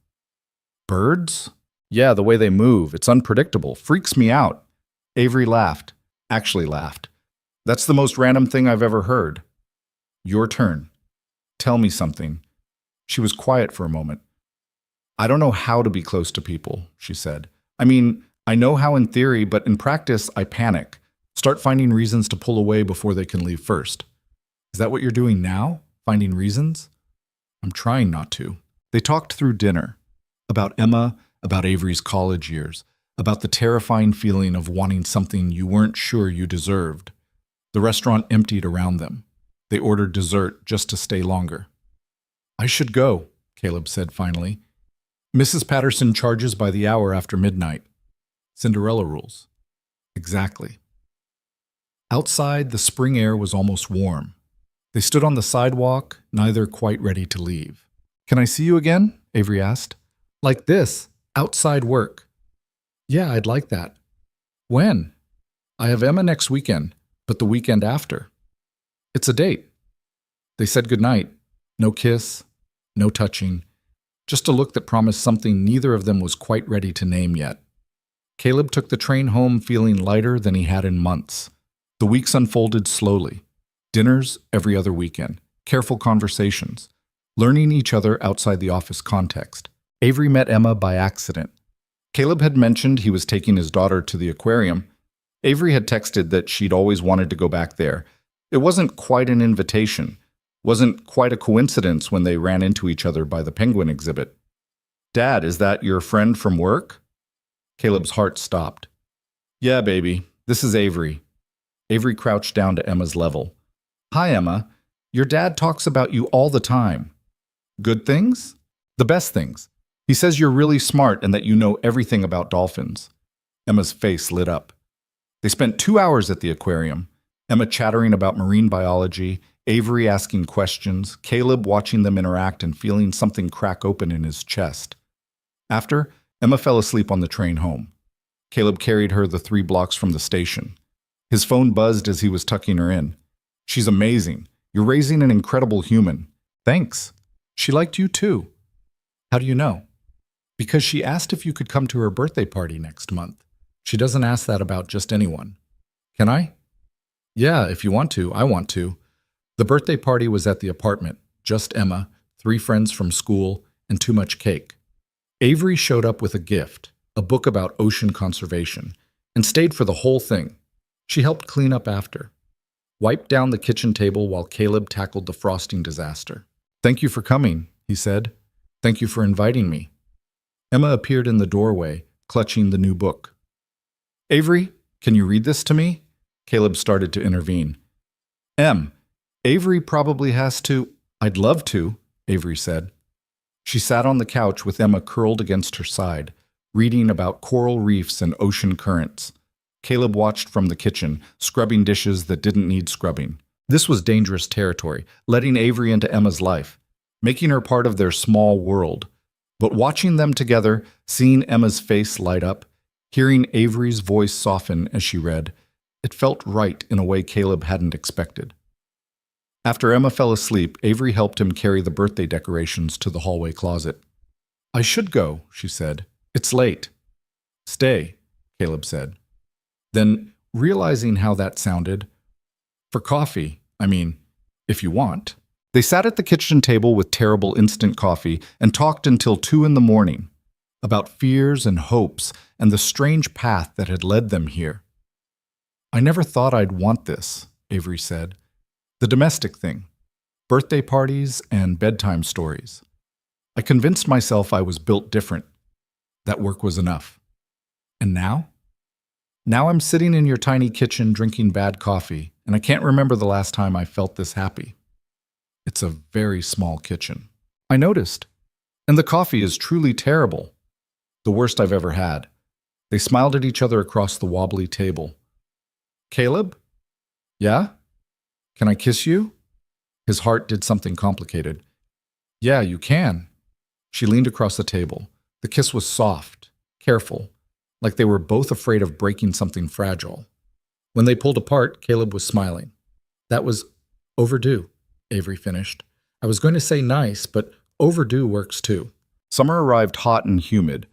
Birds? Yeah, the way they move. It's unpredictable. Freaks me out. Avery laughed. Actually laughed. That's the most random thing I've ever heard. Your turn. Tell me something. She was quiet for a moment. I don't know how to be close to people, she said. I mean, I know how in theory, but in practice, I panic. Start finding reasons to pull away before they can leave first. Is that what you're doing now? Finding reasons? I'm trying not to. They talked through dinner. About Emma, about Avery's college years, about the terrifying feeling of wanting something you weren't sure you deserved. The restaurant emptied around them. They ordered dessert just to stay longer. I should go, Caleb said finally. Mrs. Patterson charges by the hour after midnight. Cinderella rules. Exactly. Outside, the spring air was almost warm. They stood on the sidewalk, neither quite ready to leave. Can I see you again? Avery asked. Like this, outside work. Yeah, I'd like that. When? I have Emma next weekend, but the weekend after. It's a date. They said goodnight. No kiss, no touching, just a look that promised something neither of them was quite ready to name yet. Caleb took the train home feeling lighter than he had in months. The weeks unfolded slowly. Dinners every other weekend, careful conversations, learning each other outside the office context. Avery met Emma by accident. Caleb had mentioned he was taking his daughter to the aquarium. Avery had texted that she'd always wanted to go back there. It wasn't quite an invitation. Wasn't quite a coincidence when they ran into each other by the penguin exhibit. Dad, is that your friend from work? Caleb's heart stopped. Yeah, baby. This is Avery. Avery crouched down to Emma's level. Hi, Emma. Your dad talks about you all the time. Good things? The best things. He says you're really smart and that you know everything about dolphins. Emma's face lit up. They spent 2 hours at the aquarium, Emma chattering about marine biology, Avery asking questions, Caleb watching them interact and feeling something crack open in his chest. After, Emma fell asleep on the train home. Caleb carried her the 3 blocks from the station. His phone buzzed as he was tucking her in. She's amazing. You're raising an incredible human. Thanks. She liked you too. How do you know? Because she asked if you could come to her birthday party next month. She doesn't ask that about just anyone. Can I? Yeah, if you want to. I want to. The birthday party was at the apartment, just Emma, 3 friends from school, and too much cake. Avery showed up with a gift, a book about ocean conservation, and stayed for the whole thing. She helped clean up after. Wiped down the kitchen table while Caleb tackled the frosting disaster. Thank you for coming, he said. Thank you for inviting me. Emma appeared in the doorway, clutching the new book. Avery, can you read this to me? Caleb started to intervene. Avery probably has to. I'd love to, Avery said. She sat on the couch with Emma curled against her side, reading about coral reefs and ocean currents. Caleb watched from the kitchen, scrubbing dishes that didn't need scrubbing. This was dangerous territory, letting Avery into Emma's life, making her part of their small world. But watching them together, seeing Emma's face light up, hearing Avery's voice soften as she read, it felt right in a way Caleb hadn't expected. After Emma fell asleep, Avery helped him carry the birthday decorations to the hallway closet. I should go, she said. It's late. Stay, Caleb said. Then, realizing how that sounded, for coffee, if you want. They sat at the kitchen table with terrible instant coffee and talked until 2 a.m, about fears and hopes and the strange path that had led them here. I never thought I'd want this, Avery said. The domestic thing, birthday parties and bedtime stories. I convinced myself I was built different. That work was enough. And now? Now I'm sitting in your tiny kitchen drinking bad coffee, and I can't remember the last time I felt this happy. It's a very small kitchen. I noticed. And the coffee is truly terrible. The worst I've ever had. They smiled at each other across the wobbly table. Caleb? Yeah? Can I kiss you? His heart did something complicated. Yeah, you can. She leaned across the table. The kiss was soft, careful, like they were both afraid of breaking something fragile. When they pulled apart, Caleb was smiling. That was overdue, Avery finished. I was going to say nice, but overdue works too. Summer arrived hot and humid.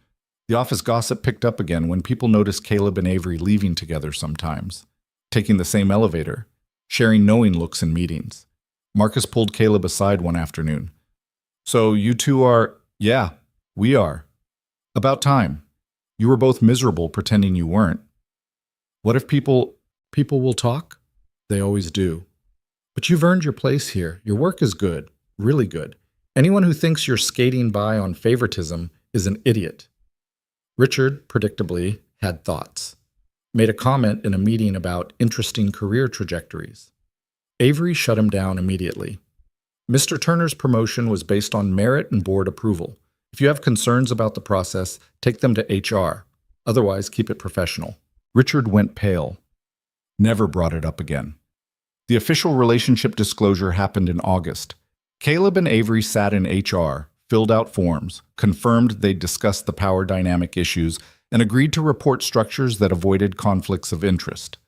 The office gossip picked up again when people noticed Caleb and Avery leaving together sometimes, taking the same elevator, sharing knowing looks in meetings. Marcus pulled Caleb aside one afternoon. "So you two are—" "Yeah, we are. About time. You were both miserable pretending you weren't. What if people will talk? They always do. But you've earned your place here. Your work is good, really good. Anyone who thinks you're skating by on favoritism is an idiot." Richard, predictably, had thoughts. Made a comment in a meeting about interesting career trajectories. Avery shut him down immediately. Mr. Turner's promotion was based on merit and board approval. If you have concerns about the process, take them to HR. Otherwise, keep it professional. Richard went pale. Never brought it up again. The official relationship disclosure happened in August. Caleb and Avery sat in HR, filled out forms, confirmed they'd discussed the power dynamic issues, and agreed to report structures that avoided conflicts of interest.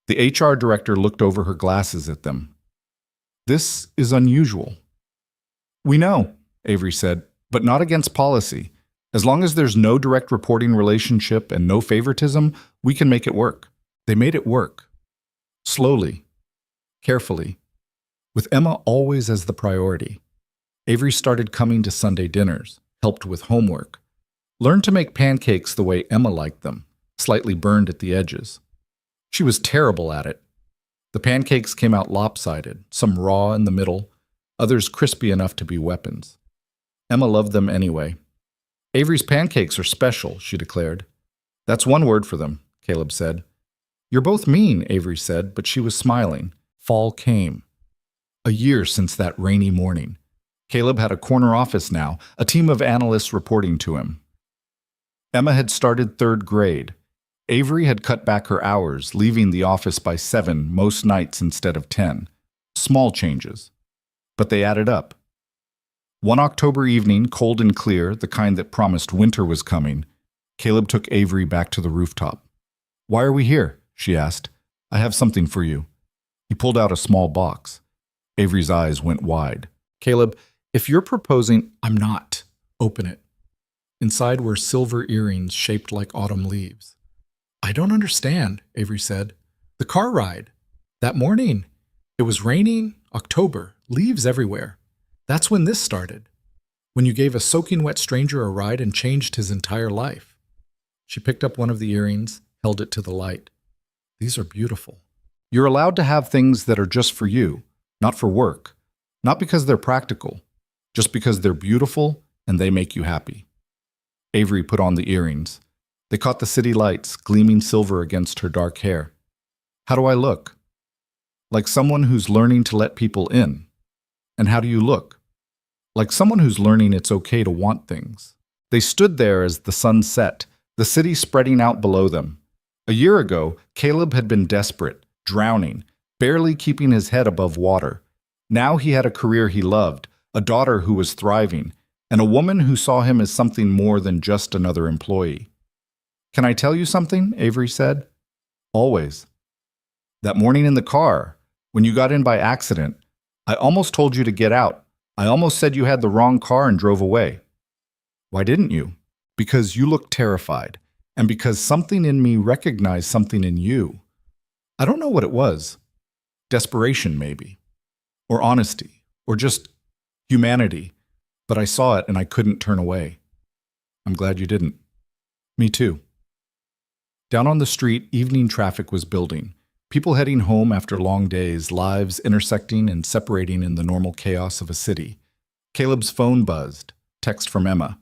The HR director looked over her glasses at them. "This is unusual." "We know," Avery said, "but not against policy. As long as there's no direct reporting relationship and no favoritism, we can make it work." They made it work. Slowly, carefully, with Emma always as the priority. Avery started coming to Sunday dinners, helped with homework, learned to make pancakes the way Emma liked them, slightly burned at the edges. She was terrible at it. The pancakes came out lopsided, some raw in the middle, others crispy enough to be weapons. Emma loved them anyway. "Avery's pancakes are special," she declared. "That's one word for them," Caleb said. "You're both mean," Avery said, but she was smiling. Fall came. A year since that rainy morning. Caleb had a corner office now, a team of analysts reporting to him. Emma had started 3rd grade. Avery had cut back her hours, leaving the office by 7 most nights instead of 10. Small changes. But they added up. One October evening, cold and clear, the kind that promised winter was coming, Caleb took Avery back to the rooftop. "Why are we here?" she asked. "I have something for you." He pulled out a small box. Avery's eyes went wide. "Caleb, if you're proposing—" "I'm not. Open it." Inside were silver earrings shaped like autumn leaves. "I don't understand," Avery said. "The car ride. That morning. It was raining, October, leaves everywhere. That's when this started. When you gave a soaking wet stranger a ride and changed his entire life." She picked up one of the earrings, held it to the light. "These are beautiful. You're allowed to have things that are just for you, not for work. Not because they're practical, just because they're beautiful and they make you happy." Avery put on the earrings. They caught the city lights, gleaming silver against her dark hair. "How do I look?" "Like someone who's learning to let people in." "And how do you look?" "Like someone who's learning it's okay to want things." They stood there as the sun set, the city spreading out below them. A year ago, Caleb had been desperate, drowning, barely keeping his head above water. Now he had a career he loved, a daughter who was thriving, and a woman who saw him as something more than just another employee. "Can I tell you something?" Avery said. "Always." "That morning in the car, when you got in by accident, I almost told you to get out. I almost said you had the wrong car and drove away." "Why didn't you?" "Because you looked terrified, and because something in me recognized something in you. I don't know what it was. Desperation, maybe. Or honesty. Or just humanity. But I saw it and I couldn't turn away." "I'm glad you didn't." "Me too." Down on the street, evening traffic was building. People heading home after long days, lives intersecting and separating in the normal chaos of a city. Caleb's phone buzzed. Text from Emma.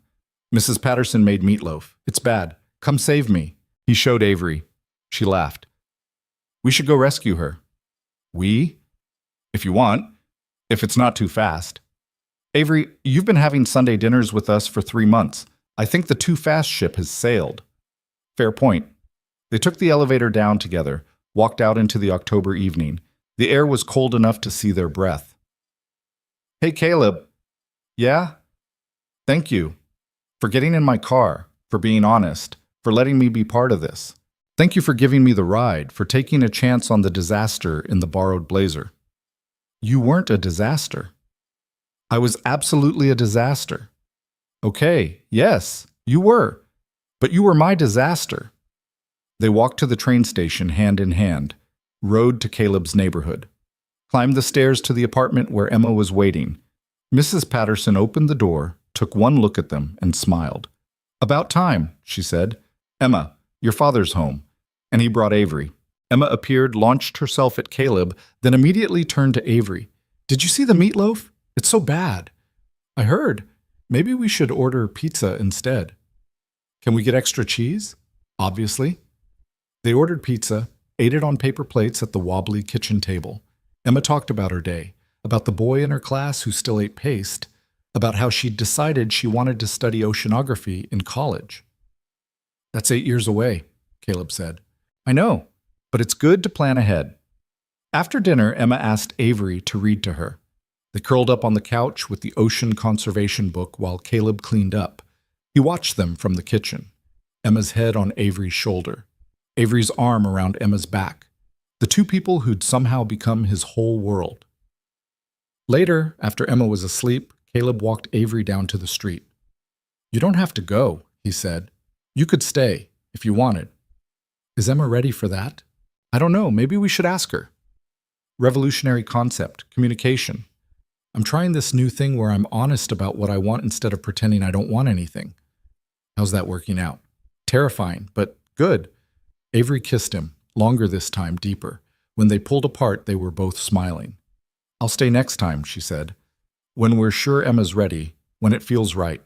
"Mrs. Patterson made meatloaf. It's bad. Come save me." He showed Avery. She laughed. "We should go rescue her." "We?" "If you want. If it's not too fast." "Avery, you've been having Sunday dinners with us for 3 months. I think the too fast ship has sailed." "Fair point." They took the elevator down together, walked out into the October evening. The air was cold enough to see their breath. "Hey, Caleb." "Yeah?" "Thank you. For getting in my car, for being honest, for letting me be part of this. Thank you for giving me the ride, for taking a chance on the disaster in the borrowed blazer." "You weren't a disaster." "I was absolutely a disaster." "Okay, yes, you were. But you were my disaster. They walked to the train station hand in hand, rode to Caleb's neighborhood, climbed the stairs to the apartment where Emma was waiting. Mrs. Patterson opened the door, took one look at them, and smiled. "About time," she said. "Emma, your father's home." And he brought Avery. Emma appeared, launched herself at Caleb, then immediately turned to Avery. "Did you see the meatloaf? It's so bad." "I heard. Maybe we should order pizza instead." "Can we get extra cheese?" "Obviously." They ordered pizza, ate it on paper plates at the wobbly kitchen table. Emma talked about her day, about the boy in her class who still ate paste, about how she'd decided she wanted to study oceanography in college. "That's 8 years away," Caleb said. "I know, but it's good to plan ahead." After dinner, Emma asked Avery to read to her. They curled up on the couch with the ocean conservation book while Caleb cleaned up. He watched them from the kitchen, Emma's head on Avery's shoulder, Avery's arm around Emma's back, the two people who'd somehow become his whole world. Later, after Emma was asleep, Caleb walked Avery down to the street. "You don't have to go," he said. "You could stay, if you wanted." "Is Emma ready for that?" "I don't know. Maybe we should ask her." Revolutionary concept, communication. I'm trying this new thing where I'm honest about what I want instead of pretending I don't want anything. How's that working out? Terrifying, but good. Avery kissed him, longer this time, deeper. When they pulled apart, they were both smiling. "I'll stay next time," she said. "When we're sure Emma's ready, when it feels right.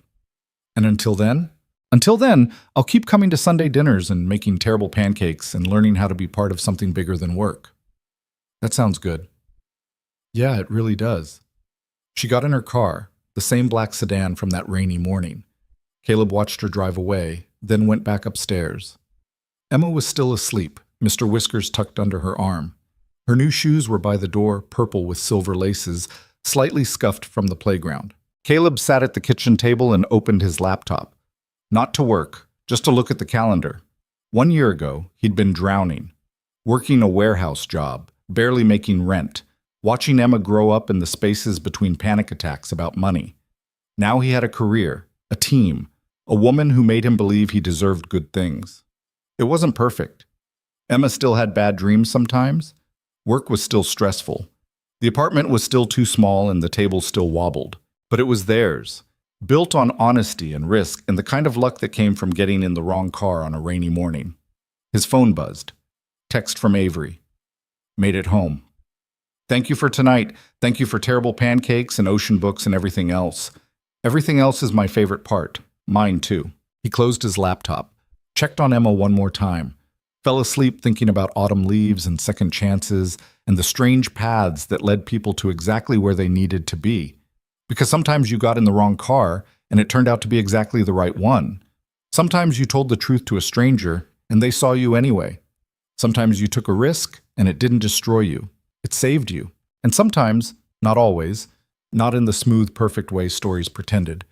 And until then? Until then, I'll keep coming to Sunday dinners and making terrible pancakes and learning how to be part of something bigger than work." "That sounds good." "Yeah, it really does." She got in her car, the same black sedan from that rainy morning. Caleb watched her drive away, then went back upstairs. Emma was still asleep, Mr. Whiskers tucked under her arm. Her new shoes were by the door, purple with silver laces, slightly scuffed from the playground. Caleb sat at the kitchen table and opened his laptop. Not to work, just to look at the calendar. 1 year ago, he'd been drowning, working a warehouse job, barely making rent, watching Emma grow up in the spaces between panic attacks about money. Now he had a career, a team, a woman who made him believe he deserved good things. It wasn't perfect. Emma still had bad dreams sometimes. Work was still stressful. The apartment was still too small and the table still wobbled. But it was theirs, built on honesty and risk and the kind of luck that came from getting in the wrong car on a rainy morning. His phone buzzed. Text from Avery. Made it home. "Thank you for tonight. Thank you for terrible pancakes and ocean books and everything else. Everything else is my favorite part. Mine too." He closed his laptop, checked on Emma one more time, fell asleep thinking about autumn leaves and second chances and the strange paths that led people to exactly where they needed to be. Because sometimes you got in the wrong car and it turned out to be exactly the right one. Sometimes you told the truth to a stranger and they saw you anyway. Sometimes you took a risk and it didn't destroy you. It saved you. And sometimes, not always, not in the smooth, perfect way stories pretended,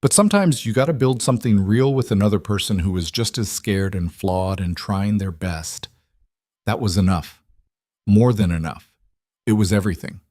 but sometimes you got to build something real with another person who was just as scared and flawed and trying their best. That was enough. More than enough. It was everything.